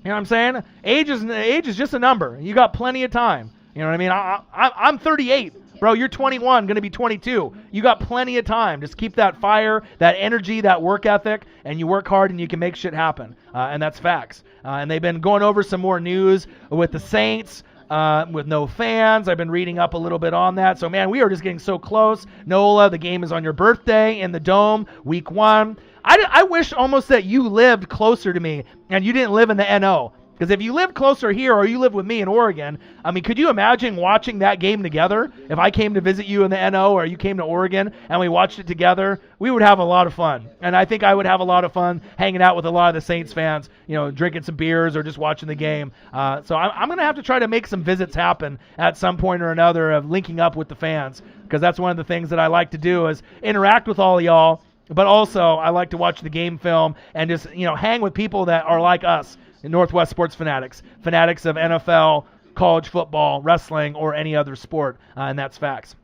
what I'm saying? Age is just a number. You got plenty of time. You know what I mean? I'm 38. Bro, you're 21, going to be 22. You got plenty of time. Just keep that fire, that energy, that work ethic, and you work hard and you can make shit happen. And that's facts. And they've been going over some more news with the Saints, with no fans. I've been reading up a little bit on that. So, man, we are just getting so close. Nola, the game is on your birthday in the Dome, week 1. I wish almost that you lived closer to me and you didn't live in the NO. Because if you live closer here or you live with me in Oregon, I mean, could you imagine watching that game together? If I came to visit you in the NO or you came to Oregon and we watched it together, we would have a lot of fun. And I think I would have a lot of fun hanging out with a lot of the Saints fans, drinking some beers or just watching the game. So I'm going to have to try to make some visits happen at some point or another of linking up with the fans. Because that's one of the things that I like to do is interact with all of y'all. But also I like to watch the game film and just, hang with people that are like us. Northwest sports fanatics of NFL, college football, wrestling, or any other sport, and that's facts.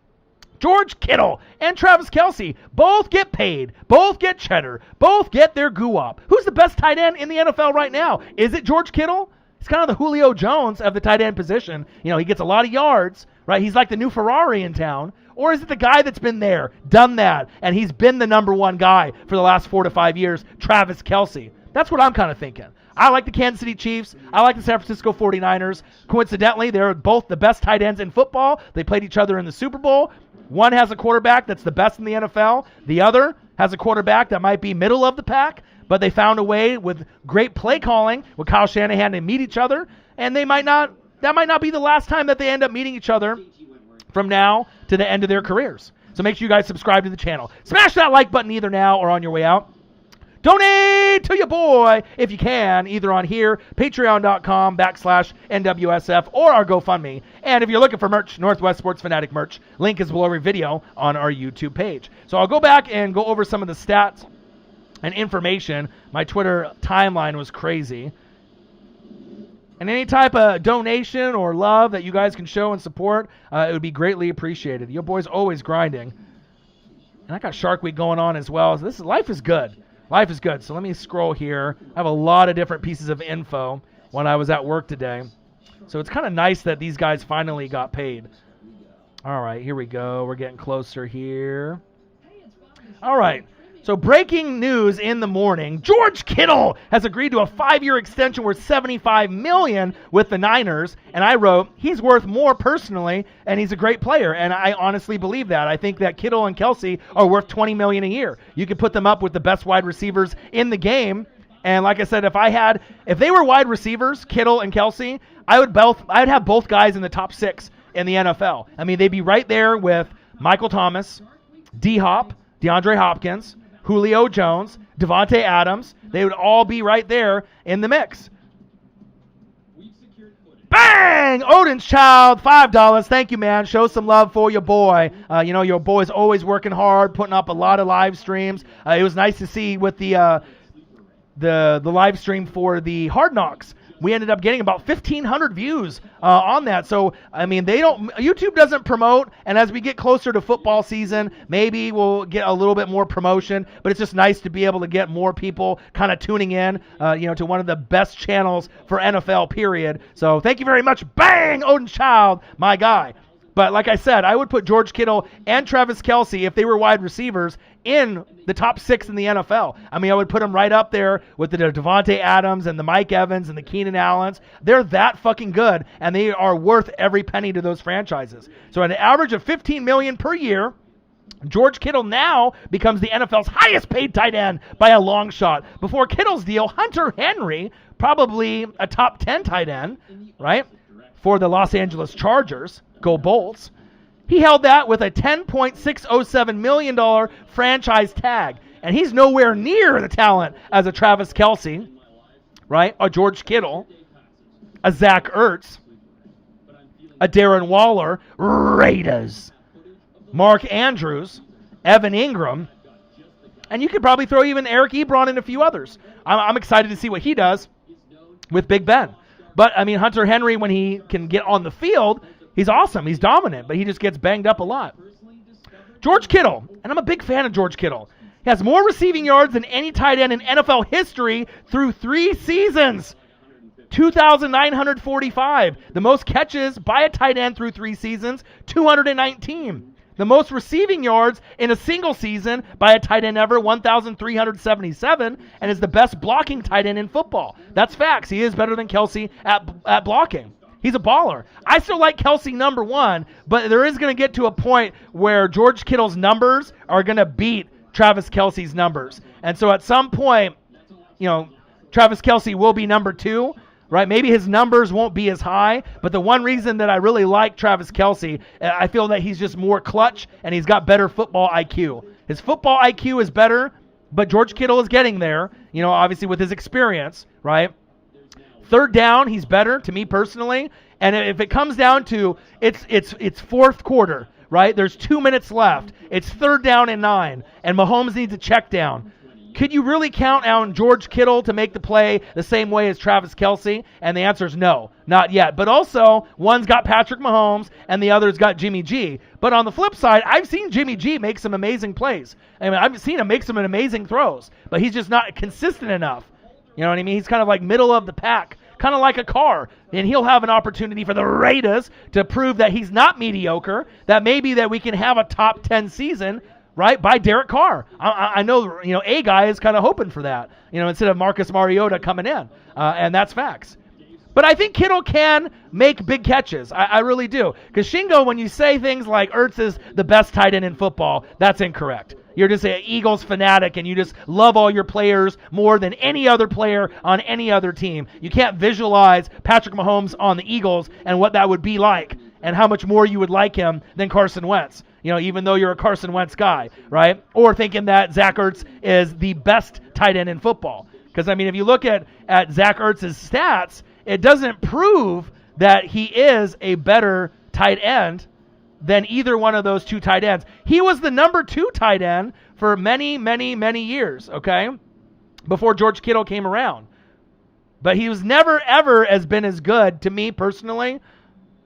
George Kittle and Travis Kelce both get paid, both get cheddar, both get their goo-up. Who's the best tight end in the NFL right now? Is it George Kittle? He's kind of the Julio Jones of the tight end position. You know, he gets a lot of yards, right? He's like the new Ferrari in town. Or is it the guy that's been there, done that, and he's been the number one guy for the last 4 to 5 years, Travis Kelce? That's what I'm kind of thinking. I like the Kansas City Chiefs. I like the San Francisco 49ers. Coincidentally, they're both the best tight ends in football. They played each other in the Super Bowl. One has a quarterback that's the best in the NFL. The other has a quarterback that might be middle of the pack, but they found a way with great play calling with Kyle Shanahan to meet each other, and that might not be the last time that they end up meeting each other from now to the end of their careers. So make sure you guys subscribe to the channel. Smash that like button either now or on your way out. Donate to your boy if you can, either on here, patreon.com/NWSF, or our GoFundMe. And if you're looking for merch, Northwest Sports Fanatic merch, link is below every video on our YouTube page. So I'll go back and go over some of the stats and information. My Twitter timeline was crazy. And any type of donation or love that you guys can show and support, it would be greatly appreciated. Your boy's always grinding. And I got Shark Week going on as well. So life is good. Life is good. So let me scroll here. I have a lot of different pieces of info when I was at work today. So it's kind of nice that these guys finally got paid. All right, here we go. We're getting closer here. All right. So breaking news in the morning, George Kittle has agreed to a 5-year extension worth $75 million with the Niners. And I wrote, he's worth more personally, and he's a great player. And I honestly believe that. I think that Kittle and Kelce are worth $20 million a year. You could put them up with the best wide receivers in the game. And like I said, if they were wide receivers, Kittle and Kelce, I'd have both guys in the top 6 in the NFL. I mean, they'd be right there with Michael Thomas, D-Hop, DeAndre Hopkins, Julio Jones, Devontae Adams. They would all be right there in the mix. Bang! Odin's Child, $5. Thank you, man. Show some love for your boy. Your boy's always working hard, putting up a lot of live streams. It was nice to see with the live stream for the Hard Knocks. We ended up getting about 1,500 views on that. So, I mean, YouTube doesn't promote, and as we get closer to football season, maybe we'll get a little bit more promotion, but it's just nice to be able to get more people kind of tuning in, to one of the best channels for NFL, period. So, thank you very much. Bang! Odin Child, my guy. But like I said, I would put George Kittle and Travis Kelce, if they were wide receivers, in the top 6 in the NFL. I mean, I would put them right up there with the Devontae Adams and the Mike Evans and the Keenan Allens. They're that fucking good, and they are worth every penny to those franchises. So at an average of $15 million per year, George Kittle now becomes the NFL's highest paid tight end by a long shot. Before Kittle's deal, Hunter Henry, probably a top 10 tight end, right, for the Los Angeles Chargers. Go Bolts. He held that with a $10.607 million franchise tag. And he's nowhere near the talent as a Travis Kelce, right? A George Kittle, a Zach Ertz, a Darren Waller, Raiders, Mark Andrews, Evan Ingram, and you could probably throw even Eric Ebron and a few others. I'm excited to see what he does with Big Ben. But, I mean, Hunter Henry, when he can get on the field, he's awesome. He's dominant, but he just gets banged up a lot. George Kittle, and I'm a big fan of George Kittle. He has more receiving yards than any tight end in NFL history through 3 seasons. 2,945. The most catches by a tight end through 3 seasons, 219. The most receiving yards in a single season by a tight end ever, 1,377, and is the best blocking tight end in football. That's facts. He is better than Kelce at blocking. He's a baller. I still like Kelce number 1, but there is going to get to a point where George Kittle's numbers are going to beat Travis Kelce's numbers. And so at some point, Travis Kelce will be number 2, right? Maybe his numbers won't be as high, but the one reason that I really like Travis Kelce, I feel that he's just more clutch and he's got better football IQ. His football IQ is better, but George Kittle is getting there, obviously with his experience, right? Third down, he's better to me personally. And if it comes down to it's fourth quarter, right? There's 2 minutes left. It's 3rd down and 9, and Mahomes needs a check down. could you really count on George Kittle to make the play the same way as Travis Kelce? And the answer is no, not yet. But also, one's got Patrick Mahomes and the other's got Jimmy G. But on the flip side, I've seen Jimmy G make some amazing plays. I mean, I've seen him make some amazing throws, but he's just not consistent enough. You know what I mean? He's kind of like middle of the pack, kind of like a car. And he'll have an opportunity for the Raiders to prove that he's not mediocre, that maybe that we can have a top 10 season, right, by Derek Carr. I know, a guy is kind of hoping for that, instead of Marcus Mariota coming in, and that's facts. But I think Kittle can make big catches. I really do. Because Shingo, when you say things like Ertz is the best tight end in football, that's incorrect. You're just an Eagles fanatic, and you just love all your players more than any other player on any other team. You can't visualize Patrick Mahomes on the Eagles and what that would be like and how much more you would like him than Carson Wentz. Even though you're a Carson Wentz guy, right? Or thinking that Zach Ertz is the best tight end in football. Because, if you look at Zach Ertz's stats, it doesn't prove that he is a better tight end than either one of those two tight ends. He was the number 2 tight end for many, many, many years, okay, before George Kittle came around. But he was never, ever been as good, to me personally,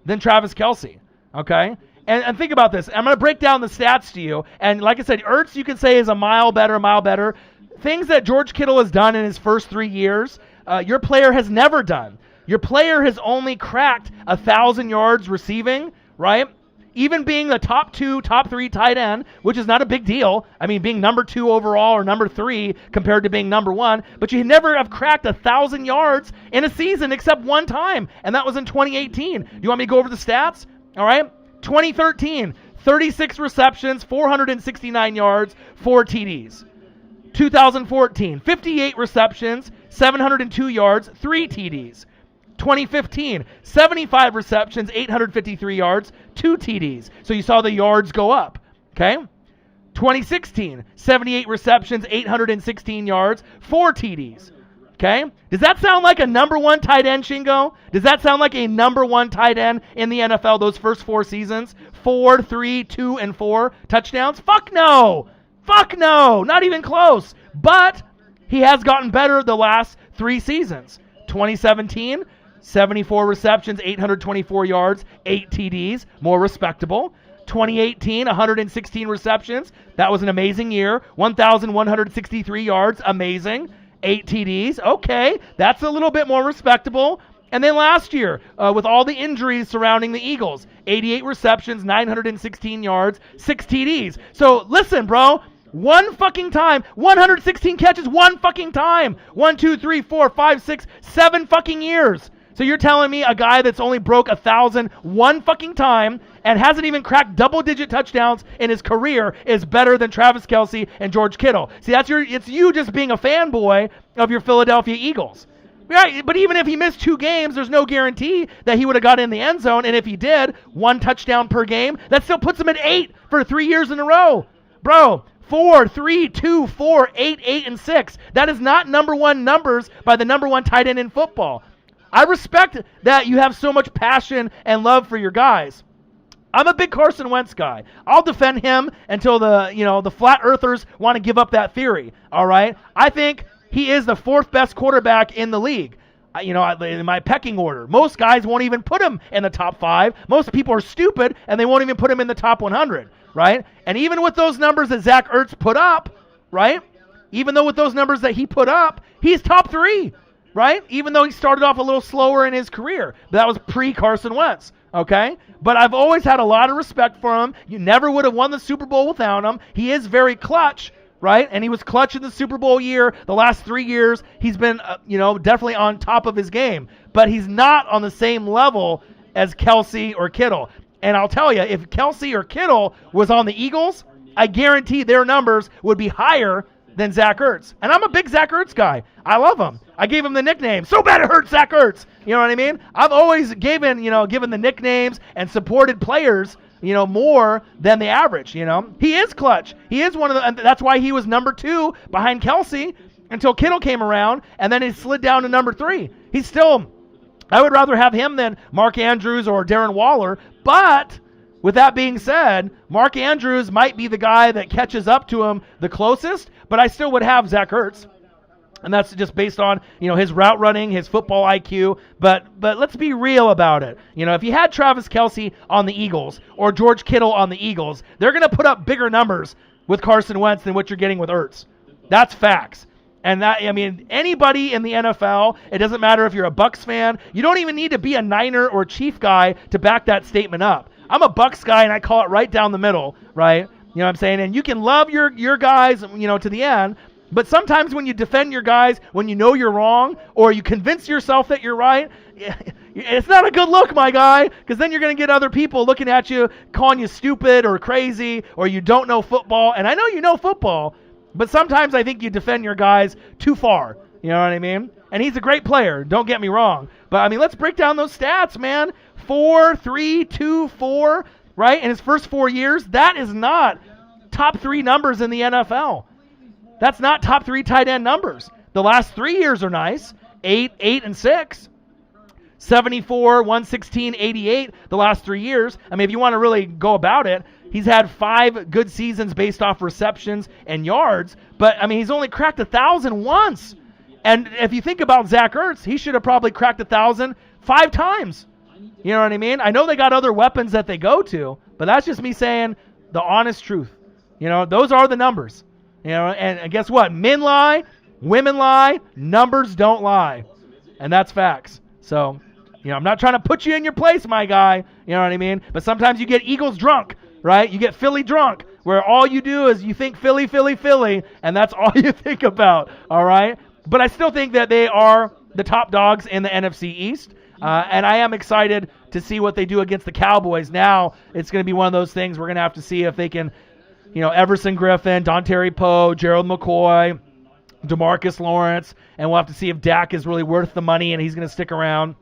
than Travis Kelce, okay? And think about this. I'm going to break down the stats to you. And like I said, Ertz, you can say, is a mile better. Things that George Kittle has done in his first 3 years, your player has never done. Your player has only cracked 1,000 yards receiving, right? Even being the top 3 tight end, which is not a big deal. Being number 2 overall or number 3 compared to being number 1. But you never have cracked 1,000 yards in a season except one time, and that was in 2018. Do you want me to go over the stats? All right. 2013, 36 receptions, 469 yards, 4 TDs. 2014, 58 receptions, 702 yards, 3 TDs. 2015, 75 receptions, 853 yards, 2 TDs. So you saw the yards go up, okay? 2016, 78 receptions, 816 yards, 4 TDs, okay? Does that sound like a number 1 tight end, Shingo? Does that sound like a number 1 tight end in the NFL those first 4 seasons? 4, 3, 2, and 4 touchdowns? Fuck no! Fuck no! Not even close. But he has gotten better the last 3 seasons. 2017, 74 receptions, 824 yards, 8 TDs, more respectable. 2018, 116 receptions. That was an amazing year. 1,163 yards, amazing. 8 TDs, okay, that's a little bit more respectable. And then last year, with all the injuries surrounding the Eagles, 88 receptions, 916 yards, 6 TDs. So listen, bro, one fucking time, 116 catches, one fucking time. 1, 2, 3, 4, 5, 6, 7 fucking years. So you're telling me a guy that's only broke 1,000 one fucking time and hasn't even cracked double-digit touchdowns in his career is better than Travis Kelce and George Kittle? See, it's you just being a fanboy of your Philadelphia Eagles. Right, but even if he missed 2 games, there's no guarantee that he would have got in the end zone. And if he did, 1 touchdown per game, that still puts him at 8 for 3 years in a row. Bro, 4, 3, 2, 4, 8, 8, and 6. That is not number 1 numbers by the number 1 tight end in football. I respect that you have so much passion and love for your guys. I'm a big Carson Wentz guy. I'll defend him until the flat earthers want to give up that theory. All right? I think he is the 4th best quarterback in the league. In my pecking order. Most guys won't even put him in the top 5. Most people are stupid and they won't even put him in the top 100, right? And even with those numbers that Zach Ertz put up, right? Even though with those numbers that he put up, he's top 3. Right? Even though he started off a little slower in his career. But that was pre-Carson Wentz, okay? But I've always had a lot of respect for him. You never would have won the Super Bowl without him. He is very clutch, right? And he was clutch in the Super Bowl year. The last 3 years, he's been, definitely on top of his game. But he's not on the same level as Kelce or Kittle. And I'll tell you, if Kelce or Kittle was on the Eagles, I guarantee their numbers would be higher than Zach Ertz. And I'm a big Zach Ertz guy. I love him. I gave him the nickname, "So Bad It Hurts Zach Ertz." You know what I mean? I've always given the nicknames and supported players, more than the average, He is clutch. He is one of the, and that's why he was number 2 behind Kelce until Kittle came around, and then he slid down to number 3. He's still, I would rather have him than Mark Andrews or Darren Waller, but with that being said, Mark Andrews might be the guy that catches up to him the closest, but I still would have Zach Ertz. And that's just based on, his route running, his football IQ. But let's be real about it. If you had Travis Kelce on the Eagles or George Kittle on the Eagles, they're going to put up bigger numbers with Carson Wentz than what you're getting with Ertz. That's facts. And anybody in the NFL, it doesn't matter if you're a Bucs fan. You don't even need to be a Niner or Chief guy to back that statement up. I'm a Bucs guy, and I call it right down the middle, right? You know what I'm saying? And you can love your guys, to the end. But sometimes when you defend your guys, when you know you're wrong, or you convince yourself that you're right, it's not a good look, my guy, because then you're going to get other people looking at you, calling you stupid or crazy, or you don't know football. And I know you know football, but sometimes I think you defend your guys too far. You know what I mean? And he's a great player, don't get me wrong. But, let's break down those stats, man. 4, 3, 2, 4, right? In his first 4 years, that is not top 3 numbers in the NFL. That's not top 3 tight end numbers. The last 3 years are nice. 8, 8, and 6. 74, 116, 88 the last 3 years. If you want to really go about it, he's had 5 good seasons based off receptions and yards. But, he's only cracked 1,000 once. And if you think about Zach Ertz, he should have probably cracked 1,000 5 times. You know what I mean? I know they got other weapons that they go to, but that's just me saying the honest truth. Those are the numbers. And guess what? Men lie, women lie, numbers don't lie. And that's facts. So, I'm not trying to put you in your place, my guy. You know what I mean? But sometimes you get Eagles drunk, right? You get Philly drunk, where all you do is you think Philly, Philly, Philly, and that's all you think about, all right? But I still think that they are the top dogs in the NFC East. And I am excited to see what they do against the Cowboys. Now, it's going to be one of those things we're going to have to see if they can, Everson Griffin, Dontari Poe, Gerald McCoy, DeMarcus Lawrence, and we'll have to see if Dak is really worth the money and he's going to stick around.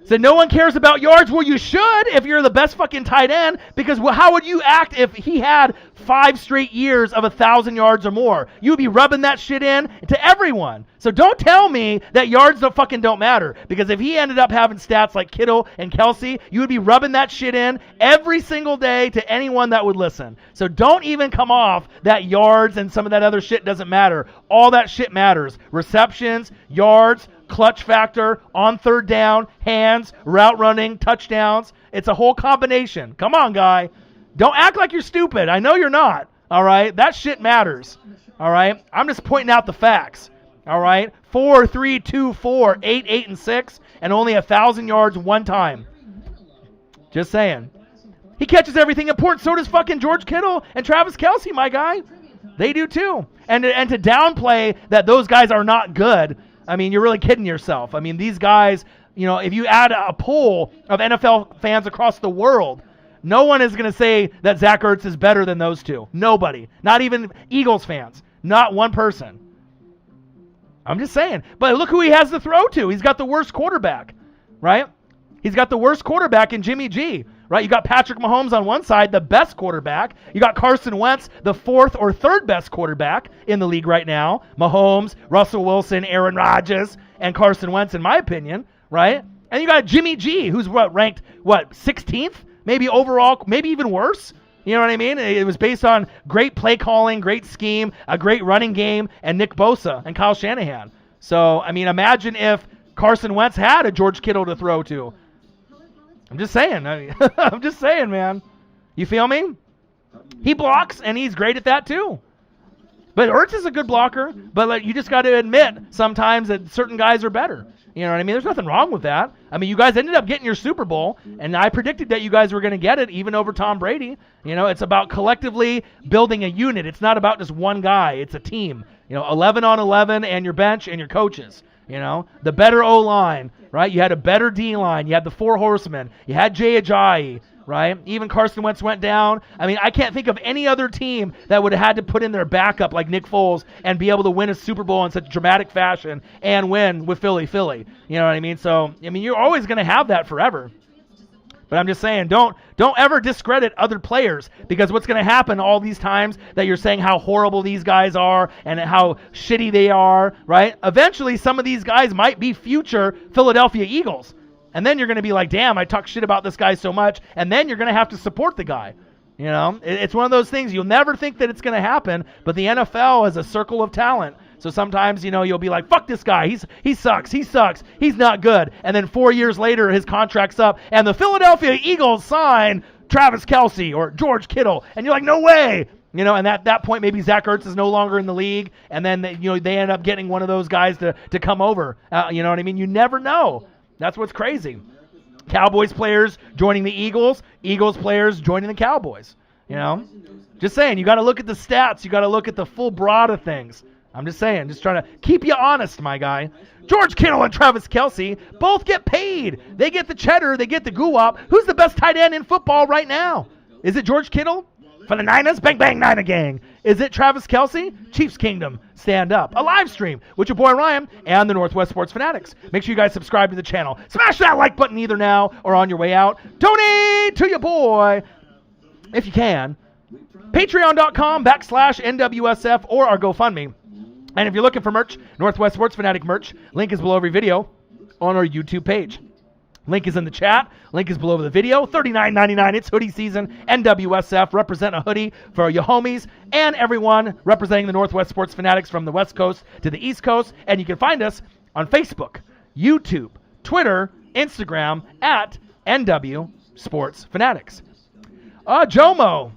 So no one cares about yards. Well, you should if you're the best fucking tight end, because how would you act if he had 5 straight years of 1,000 yards or more? You would be rubbing that shit in to everyone. So don't tell me that yards don't matter, because if he ended up having stats like Kittle and Kelce, you would be rubbing that shit in every single day to anyone that would listen. So don't even come off that yards and some of that other shit doesn't matter. All that shit matters. Receptions, yards, clutch factor, on third down, hands, route running, touchdowns. It's a whole combination. Come on, guy. Don't act like you're stupid. I know you're not. All right? That shit matters. All right? I'm just pointing out the facts. All right? 4, 3, 2, 4, 8, 8, and 6, and only 1,000 yards one time. Just saying. He catches everything important. So does fucking George Kittle and Travis Kelce, my guy. They do too. And to downplay that those guys are not good, you're really kidding yourself. These guys, if you add a poll of NFL fans across the world, no one is going to say that Zach Ertz is better than those two. Nobody. Not even Eagles fans. Not one person. I'm just saying. But look who he has to throw to. He's got the worst quarterback, right? He's got the worst quarterback in Jimmy G, right? You got Patrick Mahomes on one side, the best quarterback. You got Carson Wentz, the 4th or 3rd best quarterback in the league right now. Mahomes, Russell Wilson, Aaron Rodgers, and Carson Wentz, in my opinion, right? And you got Jimmy G, who's ranked 16th? Maybe overall, maybe even worse. You know what I mean? It was based on great play calling, great scheme, a great running game, and Nick Bosa and Kyle Shanahan. So, imagine if Carson Wentz had a George Kittle to throw to. I'm just saying. I'm just saying, man. You feel me? He blocks, and he's great at that too. But Ertz is a good blocker, but you just got to admit sometimes that certain guys are better. You know what I mean? There's nothing wrong with that. You guys ended up getting your Super Bowl, and I predicted that you guys were going to get it, even over Tom Brady. It's about collectively building a unit. It's not about just one guy. It's a team. 11 on 11 and your bench and your coaches. The better O-line, right? You had a better D-line. You had the 4 horsemen. You had Jay Ajayi, right? Even Carson Wentz went down. I can't think of any other team that would have had to put in their backup like Nick Foles and be able to win a Super Bowl in such dramatic fashion and win with Philly. You know what I mean? So, you're always going to have that forever. But I'm just saying, don't ever discredit other players, because what's going to happen all these times that you're saying how horrible these guys are and how shitty they are, right? Eventually, some of these guys might be future Philadelphia Eagles. And then you're going to be like, damn, I talk shit about this guy so much. And then you're going to have to support the guy. You know, it's one of those things you'll never think that it's going to happen, but the NFL is a circle of talent. So sometimes, you'll be like, fuck this guy. He sucks. He's not good. And then 4 years later, his contract's up, and the Philadelphia Eagles sign Travis Kelce or George Kittle. And you're like, no way. And at that point, maybe Zach Ertz is no longer in the league, and then they end up getting one of those guys to come over. You know what I mean? You never know. That's what's crazy. Cowboys players joining the Eagles, Eagles players joining the Cowboys. Just saying, you got to look at the stats. You got to look at the full broad of things. I'm just saying, just trying to keep you honest, my guy. George Kittle and Travis Kelce both get paid. They get the cheddar. They get the goo-wop. Who's the best tight end in football right now? Is it George Kittle? For the Niners, bang, bang, Niner gang. Is it Travis Kelce? Chiefs Kingdom, stand up. A live stream with your boy Ryan and the Northwest Sports Fanatics. Make sure you guys subscribe to the channel. Smash that like button either now or on your way out. Donate to your boy if you can. Patreon.com/NWSF or our GoFundMe. And if you're looking for merch, Northwest Sports Fanatic merch, link is below every video on our YouTube page. Link is in the chat. Link is below the video. $39.99. It's hoodie season. NWSF. Represent a hoodie for your homies and everyone representing the Northwest Sports Fanatics from the West Coast to the East Coast. And you can find us on Facebook, YouTube, Twitter, Instagram at NW Sports Fanatics. Jomo.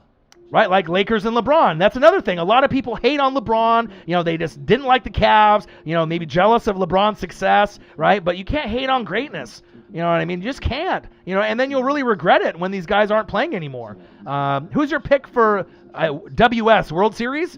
Right, like Lakers and LeBron. That's another thing. A lot of people hate on LeBron. They just didn't like the Cavs. Maybe jealous of LeBron's success, right? But you can't hate on greatness. You know what I mean? You just can't. And then you'll really regret it when these guys aren't playing anymore. Who's your pick for WS World Series?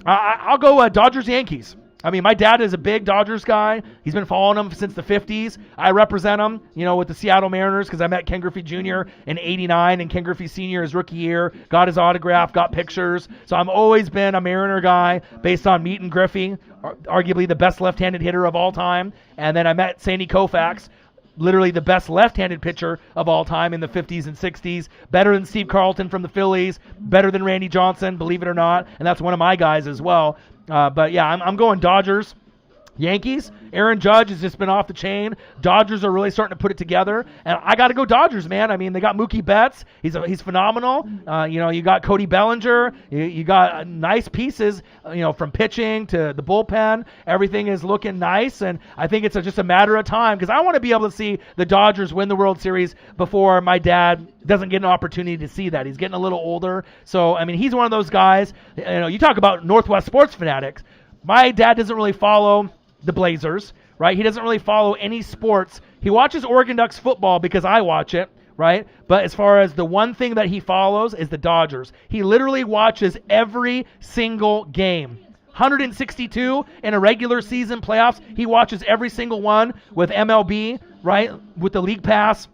I'll go Dodgers-Yankees. I mean, my dad is a big Dodgers guy. He's been following them since the 50s. I represent them, with the Seattle Mariners because I met Ken Griffey Jr. in '89 and Ken Griffey Sr. his rookie year. Got his autograph, got pictures. So I've always been a Mariner guy based on meeting Griffey, arguably the best left-handed hitter of all time. And then I met Sandy Koufax, literally the best left-handed pitcher of all time in the 50s and 60s. Better than Steve Carlton from the Phillies. Better than Randy Johnson, believe it or not. And that's one of my guys as well. But yeah, I'm going Dodgers. Yankees, Aaron Judge has just been off the chain. Dodgers are really starting to put it together. And I got to go Dodgers, man. I mean, they got Mookie Betts. He's phenomenal. You got Cody Bellinger. You got nice pieces, from pitching to the bullpen. Everything is looking nice. And I think it's just a matter of time because I want to be able to see the Dodgers win the World Series before my dad doesn't get an opportunity to see that. He's getting a little older. So, I mean, he's one of those guys. You talk about Northwest Sports Fanatics. My dad doesn't really follow the Blazers, right? He doesn't really follow any sports. He watches Oregon Ducks football because I watch it, right? But as far as the one thing that he follows is the Dodgers. He literally watches every single game. 162 in a regular season playoffs. He watches every single one with MLB, right? With the League Pass,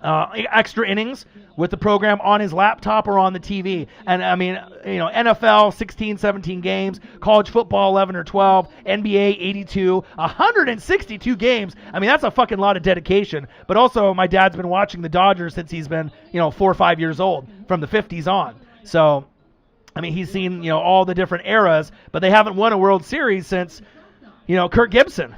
extra innings with the program on his laptop or on the TV. And I mean, NFL 16, 17 games, college football 11 or 12, NBA 82, 162 games. I mean, that's a fucking lot of dedication. But also my dad's been watching the Dodgers since he's been, 4 or 5 years old from the 50s on. So, I mean, he's seen, all the different eras, but they haven't won a World Series since, Kirk Gibson.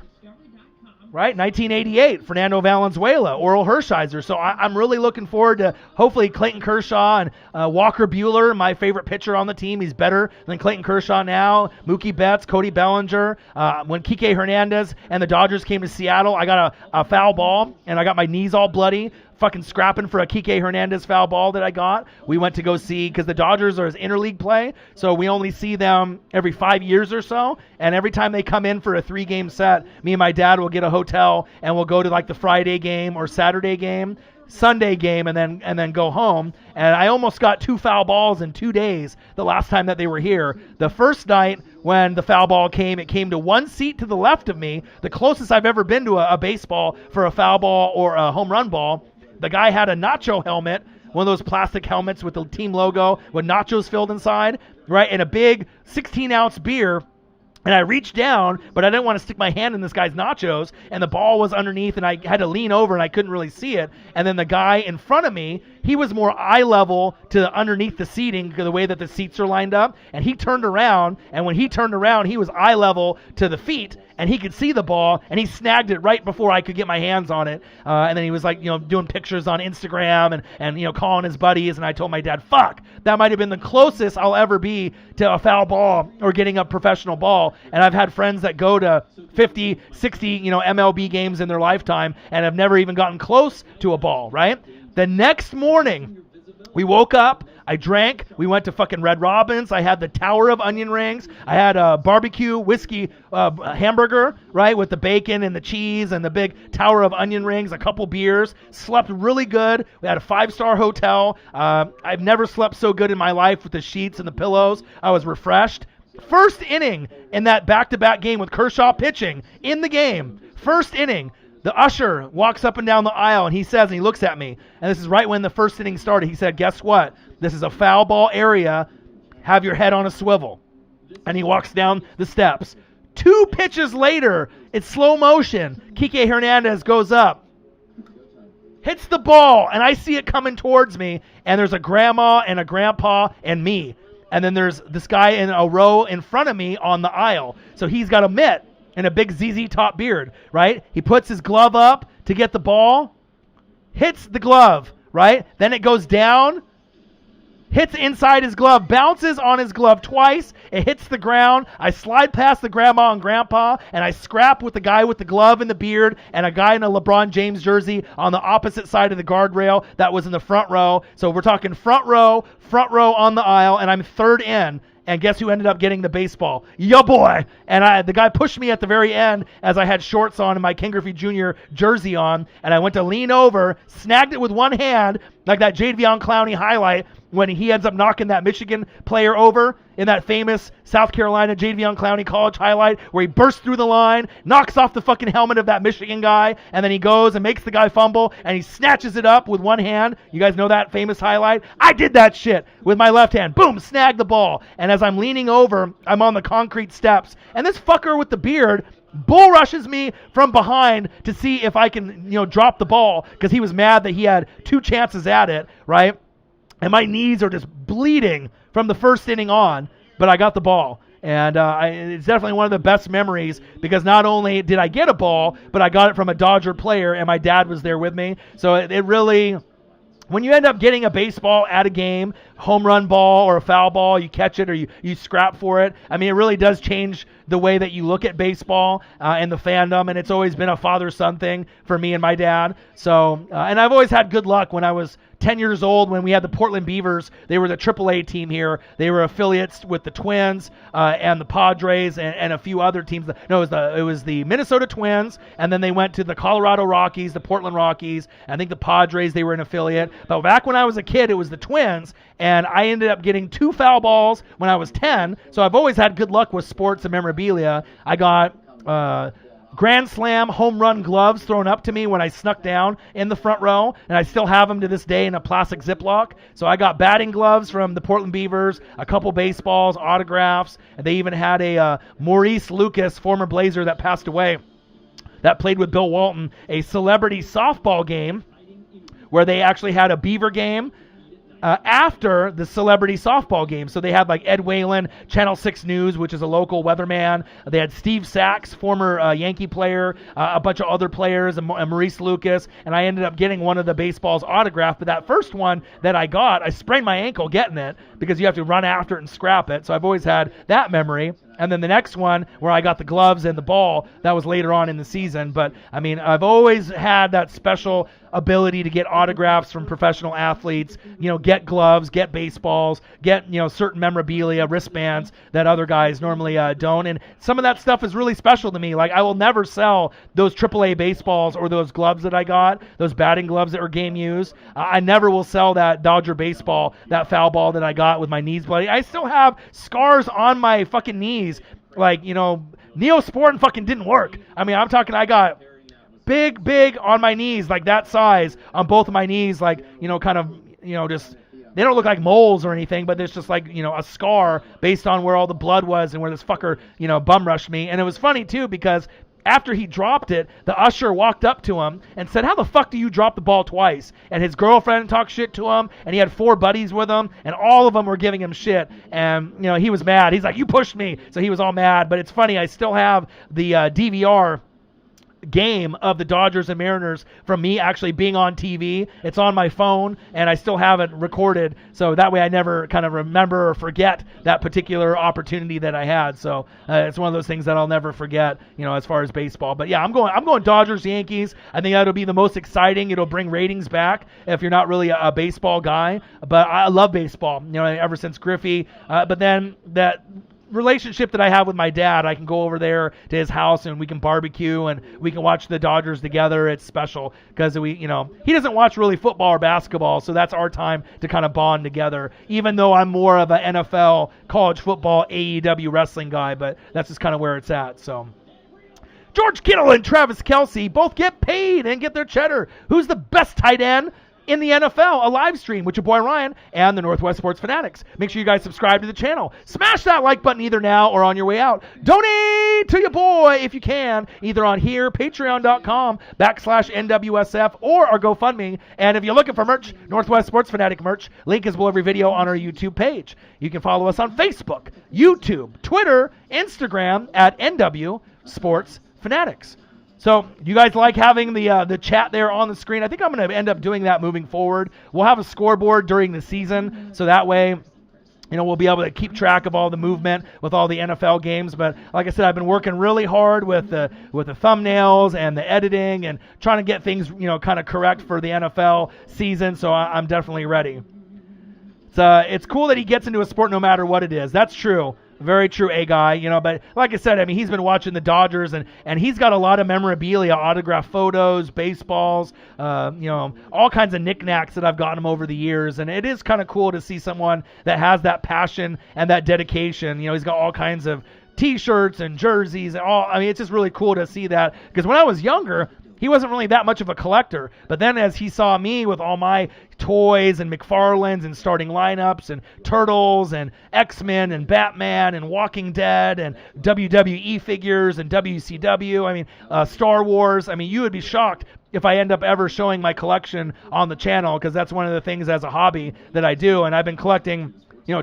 Right, 1988, Fernando Valenzuela, Oral Hershiser. So I'm really looking forward to hopefully Clayton Kershaw and Walker Buehler, my favorite pitcher on the team. He's better than Clayton Kershaw now. Mookie Betts, Cody Bellinger. When Kike Hernandez and the Dodgers came to Seattle, I got a foul ball, and I got my knees all bloody. Fucking scrapping for a Kike Hernandez foul ball that I got. We went to go see, because the Dodgers are his interleague play, so we only see them every 5 years or so, and every time they come in for a 3-game set, me and my dad will get a hotel, and we'll go to like the Friday game or Saturday game, Sunday game, and then go home. And I almost got 2 foul balls in 2 days the last time that they were here. The first night when the foul ball came, it came to one seat to the left of me, the closest I've ever been to a baseball for a foul ball or a home run ball. The guy had a nacho helmet, one of those plastic helmets with the team logo with nachos filled inside, right, and a big 16-ounce beer. And I reached down, but I didn't want to stick my hand in this guy's nachos, and the ball was underneath, and I had to lean over, and I couldn't really see it. And then the guy in front of me, he was more eye level to underneath the seating, the way that the seats are lined up, and he turned around, and when he turned around, he was eye level to the feet, and he could see the ball, and he snagged it right before I could get my hands on it. And then he was like, doing pictures on Instagram and calling his buddies. And I told my dad, fuck, that might have been the closest I'll ever be to a foul ball or getting a professional ball. And I've had friends that go to 50, 60, MLB games in their lifetime and have never even gotten close to a ball, right? The next morning, we woke up, I drank, we went to fucking Red Robin's, I had the tower of onion rings, I had a barbecue whiskey hamburger, right, with the bacon and the cheese and the big tower of onion rings, a couple beers, slept really good, we had a 5-star hotel, I've never slept so good in my life with the sheets and the pillows, I was refreshed. First inning in that back-to-back game with Kershaw pitching in the game, first inning, the usher walks up and down the aisle, and he says, and he looks at me, and this is right when the first inning started, he said, guess what? This is a foul ball area. Have your head on a swivel. And he walks down the steps. 2 pitches later, it's slow motion. Kike Hernandez goes up, hits the ball, and I see it coming towards me, and there's a grandma and a grandpa and me. And then there's this guy in a row in front of me on the aisle. So he's got a mitt and a big ZZ Top beard, right? He puts his glove up to get the ball, hits the glove, right? Then it goes down, hits inside his glove, bounces on his glove twice, it hits the ground. I slide past the grandma and grandpa, and I scrap with the guy with the glove and the beard and a guy in a LeBron James jersey on the opposite side of the guardrail that was in the front row. So we're talking front row on the aisle, and I'm third in. And guess who ended up getting the baseball? Ya boy! And the guy pushed me at the very end as I had shorts on and my Ken Griffey Jr. jersey on. And I went to lean over, snagged it with one hand, like that Jadeveon Clowney highlight when he ends up knocking that Michigan player over in that famous South Carolina Jadeveon Clowney college highlight where he bursts through the line, knocks off the fucking helmet of that Michigan guy, and then he goes and makes the guy fumble, and he snatches it up with one hand. You guys know that famous highlight? I did that shit with my left hand. Boom, snag the ball. And as I'm leaning over, I'm on the concrete steps, and this fucker with the beard bull rushes me from behind to see if I can, drop the ball because he was mad that he had 2 chances at it, right? And my knees are just bleeding from the first inning on, but I got the ball. And it's definitely one of the best memories because not only did I get a ball, but I got it from a Dodger player, and my dad was there with me. So it really, when you end up getting a baseball at a game, home run ball or a foul ball, you catch it or you scrap for it. I mean, it really does change the way that you look at baseball and the fandom, and it's always been a father-son thing for me and my dad. So, and I've always had good luck when I was 10 years old when we had the Portland Beavers. They were the AAA team here. They were affiliates with the Twins and the Padres and a few other teams. No, it was the Minnesota Twins, and then they went to the Colorado Rockies, the Portland Rockies. I think the Padres, they were an affiliate. But back when I was a kid, it was the Twins, and I ended up getting 2 foul balls when I was 10. So I've always had good luck with sports and memorabilia. I got Grand Slam home run gloves thrown up to me when I snuck down in the front row, and I still have them to this day in a plastic Ziploc. So I got batting gloves from the Portland Beavers, a couple baseballs, autographs, and they even had a Maurice Lucas, former Blazer that passed away, that played with Bill Walton, a celebrity softball game where they actually had a Beaver game after the celebrity softball game. So they had like Ed Whalen, Channel 6 News, which is a local weatherman. They had Steve Sachs, former Yankee player, a bunch of other players, and Maurice Lucas. And I ended up getting one of the baseballs autographed. But that first one that I got, I sprained my ankle getting it because you have to run after it and scrap it. So I've always had that memory. And then the next one where I got the gloves and the ball, that was later on in the season. But, I mean, I've always had that special ability to get autographs from professional athletes, get gloves, get baseballs, get, certain memorabilia, wristbands that other guys normally don't. And some of that stuff is really special to me. Like, I will never sell those AAA baseballs or those gloves that I got, those batting gloves that were game used. I never will sell that Dodger baseball, that foul ball that I got with my knees bloody. I still have scars on my fucking knees. Like, Neosporin fucking didn't work. I mean, I'm talking, I got big on my knees, like that size on both of my knees, like, kind of, just, they don't look like moles or anything, but there's just like, a scar based on where all the blood was and where this fucker, bum rushed me. And it was funny too, because after he dropped it, the usher walked up to him and said, "How the fuck do you drop the ball twice?" And his girlfriend talked shit to him, and he had 4 buddies with him, and all of them were giving him shit. And he was mad. He's like, "You pushed me," so he was all mad. But it's funny, I still have the DVR game of the Dodgers and Mariners from me actually being on TV. It's on my phone, and I still have it recorded, so that way I never kind of remember or forget that particular opportunity that I had. So it's one of those things that I'll never forget, as far as baseball. But yeah, I'm going Dodgers, Yankees. I think that'll be the most exciting. It'll bring ratings back if you're not really a baseball guy. But I love baseball, ever since Griffey. But then that relationship that I have with my dad, I can go over there to his house and we can barbecue and we can watch the Dodgers together. It's special because he doesn't watch really football or basketball, so that's our time to kind of bond together, even though I'm more of an NFL, college football, AEW wrestling guy, but that's just kind of where it's at. So George Kittle and Travis Kelce both get paid and get their cheddar. Who's the best tight end in the NFL? A live stream with your boy Ryan and the Northwest Sports Fanatics. Make sure you guys subscribe to the channel. Smash that like button either now or on your way out. Donate to your boy if you can, either on here, patreon.com/NWSF, or our GoFundMe. And if you're looking for merch, Northwest Sports Fanatic merch, link is below every video on our YouTube page. You can follow us on Facebook, YouTube, Twitter, Instagram at NW Sports Fanatics. So you guys like having the chat there on the screen? I think I'm going to end up doing that moving forward. We'll have a scoreboard during the season, so that way we'll be able to keep track of all the movement with all the NFL games. But like I said, I've been working really hard with the thumbnails and the editing and trying to get things kind of correct for the NFL season. So I'm definitely ready. It's cool that he gets into a sport no matter what it is. That's true. Very true, guy. But like I said, he's been watching the Dodgers, and he's got a lot of memorabilia, autographed photos, baseballs, all kinds of knickknacks that I've gotten him over the years. And it is kind of cool to see someone that has that passion and that dedication. He's got all kinds of T-shirts and jerseys and all. It's just really cool to see that, because when I was younger, he wasn't really that much of a collector. But then as he saw me with all my toys and McFarlane's and starting lineups and Turtles and X-Men and Batman and Walking Dead and WWE figures and WCW, Star Wars, you would be shocked if I end up ever showing my collection on the channel, because that's one of the things as a hobby that I do. And I've been collecting,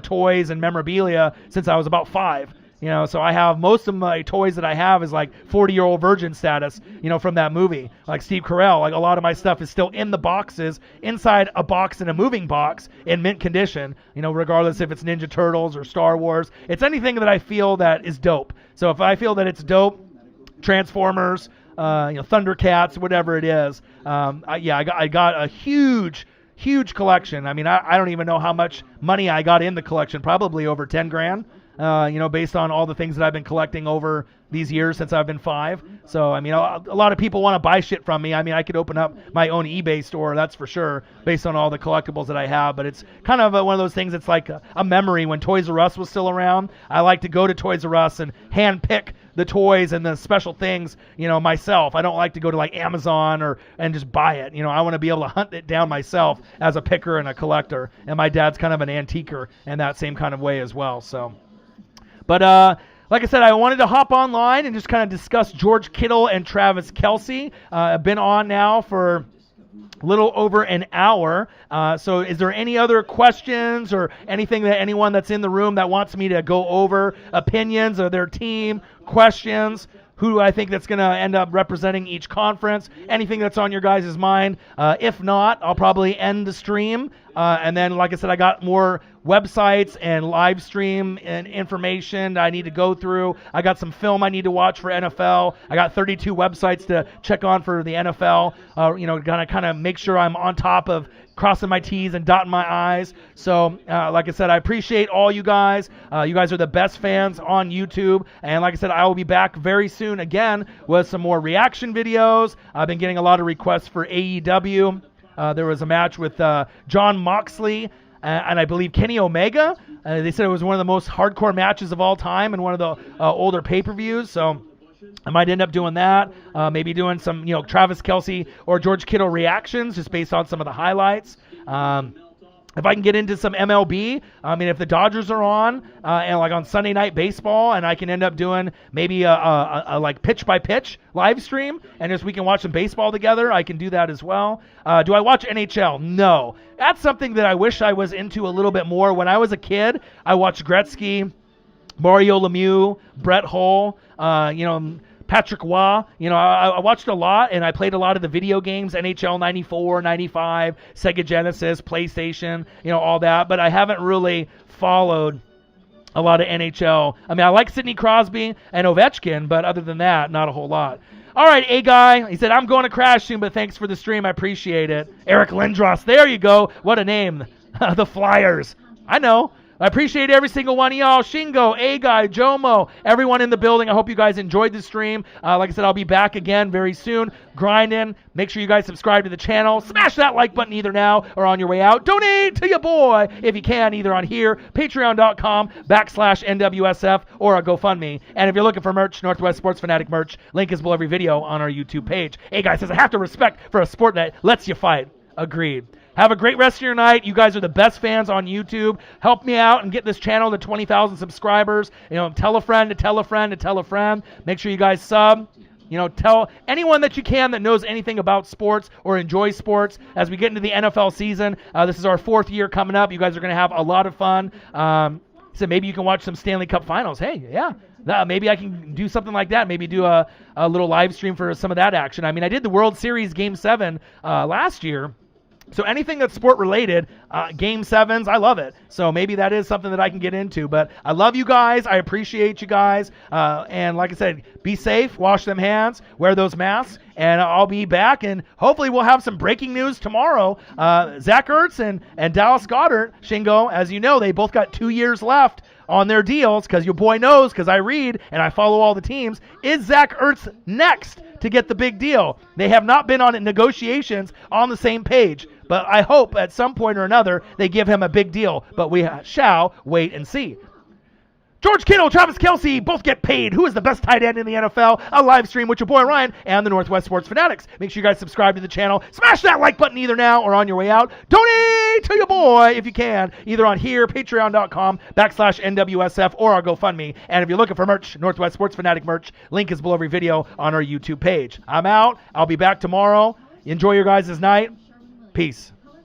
toys and memorabilia since I was about 5. So I have most of my toys that I have is like 40-year-old virgin status, from that movie. Like Steve Carell, like a lot of my stuff is still in the boxes, inside a box in a moving box in mint condition, regardless if it's Ninja Turtles or Star Wars. It's anything that I feel that is dope. So if I feel that it's dope, Transformers, Thundercats, whatever it is, I got a huge collection. I don't even know how much money I got in the collection, probably over 10 grand. Based on all the things that I've been collecting over these years since I've been 5. So, a lot of people want to buy shit from me. I could open up my own eBay store, that's for sure, based on all the collectibles that I have. But it's kind of one of those things, it's like a memory. When Toys R Us was still around, I like to go to Toys R Us and hand pick the toys and the special things, myself. I don't like to go to like Amazon and just buy it. I want to be able to hunt it down myself as a picker and a collector. And my dad's kind of an antiquer in that same kind of way as well. So. But like I said, I wanted to hop online and just kind of discuss George Kittle and Travis Kelce. I've been on now for a little over an hour. So is there any other questions or anything that anyone that's in the room that wants me to go over, opinions of their team, questions, who I think that's going to end up representing each conference, anything that's on your guys' mind? If not, I'll probably end the stream. And then, like I said, I got more websites and live stream and information I need to go through. I got some film I need to watch for NFL. I got 32 websites to check on for the NFL. Gonna kind of make sure I'm on top of crossing my T's and dotting my I's. So, like I said, I appreciate all you guys. You guys are the best fans on YouTube. And like I said, I will be back very soon again with some more reaction videos. I've been getting a lot of requests for AEW. There was a match with John Moxley and I believe Kenny Omega. They said it was one of the most hardcore matches of all time and one of the older pay-per-views. So I might end up doing that. Maybe doing some, Travis Kelce or George Kittle reactions just based on some of the highlights. if I can get into some MLB, I mean, if the Dodgers are on, and like on Sunday Night Baseball, and I can end up doing maybe a like pitch by pitch live stream, and if we can watch some baseball together, I can do that as well. Do I watch NHL? No. That's something that I wish I was into a little bit more. When I was a kid, I watched Gretzky, Mario Lemieux, Brett Hull, Patrick Waugh. I watched a lot, and I played a lot of the video games, NHL 94, 95, Sega Genesis, PlayStation, all that, but I haven't really followed a lot of NHL. I mean, I like Sidney Crosby and Ovechkin, but other than that, not a whole lot. All right, A-Guy, he said, I'm going to crash soon, but thanks for the stream. I appreciate it. Eric Lindros, there you go. What a name. The Flyers. I know. I appreciate every single one of y'all. Shingo, A-Guy, Jomo, everyone in the building. I hope you guys enjoyed the stream. Like I said, I'll be back again very soon, grinding. Make sure you guys subscribe to the channel. Smash that like button either now or on your way out. Donate to your boy if you can, either on here, patreon.com/NWSF, or a GoFundMe. And if you're looking for merch, Northwest Sports Fanatic merch, link is below every video on our YouTube page. A-Guy says, I have to respect for a sport that lets you fight. Agreed. Have a great rest of your night. You guys are the best fans on YouTube. Help me out and get this channel to 20,000 subscribers. Tell a friend to tell a friend to tell a friend. Make sure you guys sub. Tell anyone that you can that knows anything about sports or enjoys sports. As we get into the NFL season, this is our 4th year coming up. You guys are going to have a lot of fun. So maybe you can watch some Stanley Cup Finals. Hey, yeah. Maybe I can do something like that. Maybe do a little live stream for some of that action. I mean, I did the World Series Game 7 last year. So anything that's sport related, Game 7s, I love it. So maybe that is something that I can get into. But I love you guys. I appreciate you guys. And like I said, be safe, wash them hands, wear those masks, and I'll be back. And hopefully we'll have some breaking news tomorrow. Zach Ertz and Dallas Goedert, Shingo, as you know, they both got 2 years left on their deals, because your boy knows, because I read and I follow all the teams. Is Zach Ertz next to get the big deal? They have not been on negotiations on the same page, but I hope at some point or another they give him a big deal, but we shall wait and see. George Kittle, Travis Kelce, both get paid. Who is the best tight end in the NFL? A live stream with your boy Ryan and the Northwest Sports Fanatics. Make sure you guys subscribe to the channel. Smash that like button either now or on your way out. Donate to your boy if you can, either on here, patreon.com/NWSF, or our GoFundMe. And if you're looking for merch, Northwest Sports Fanatic merch, link is below every video on our YouTube page. I'm out. I'll be back tomorrow. Enjoy your guys' night. Peace.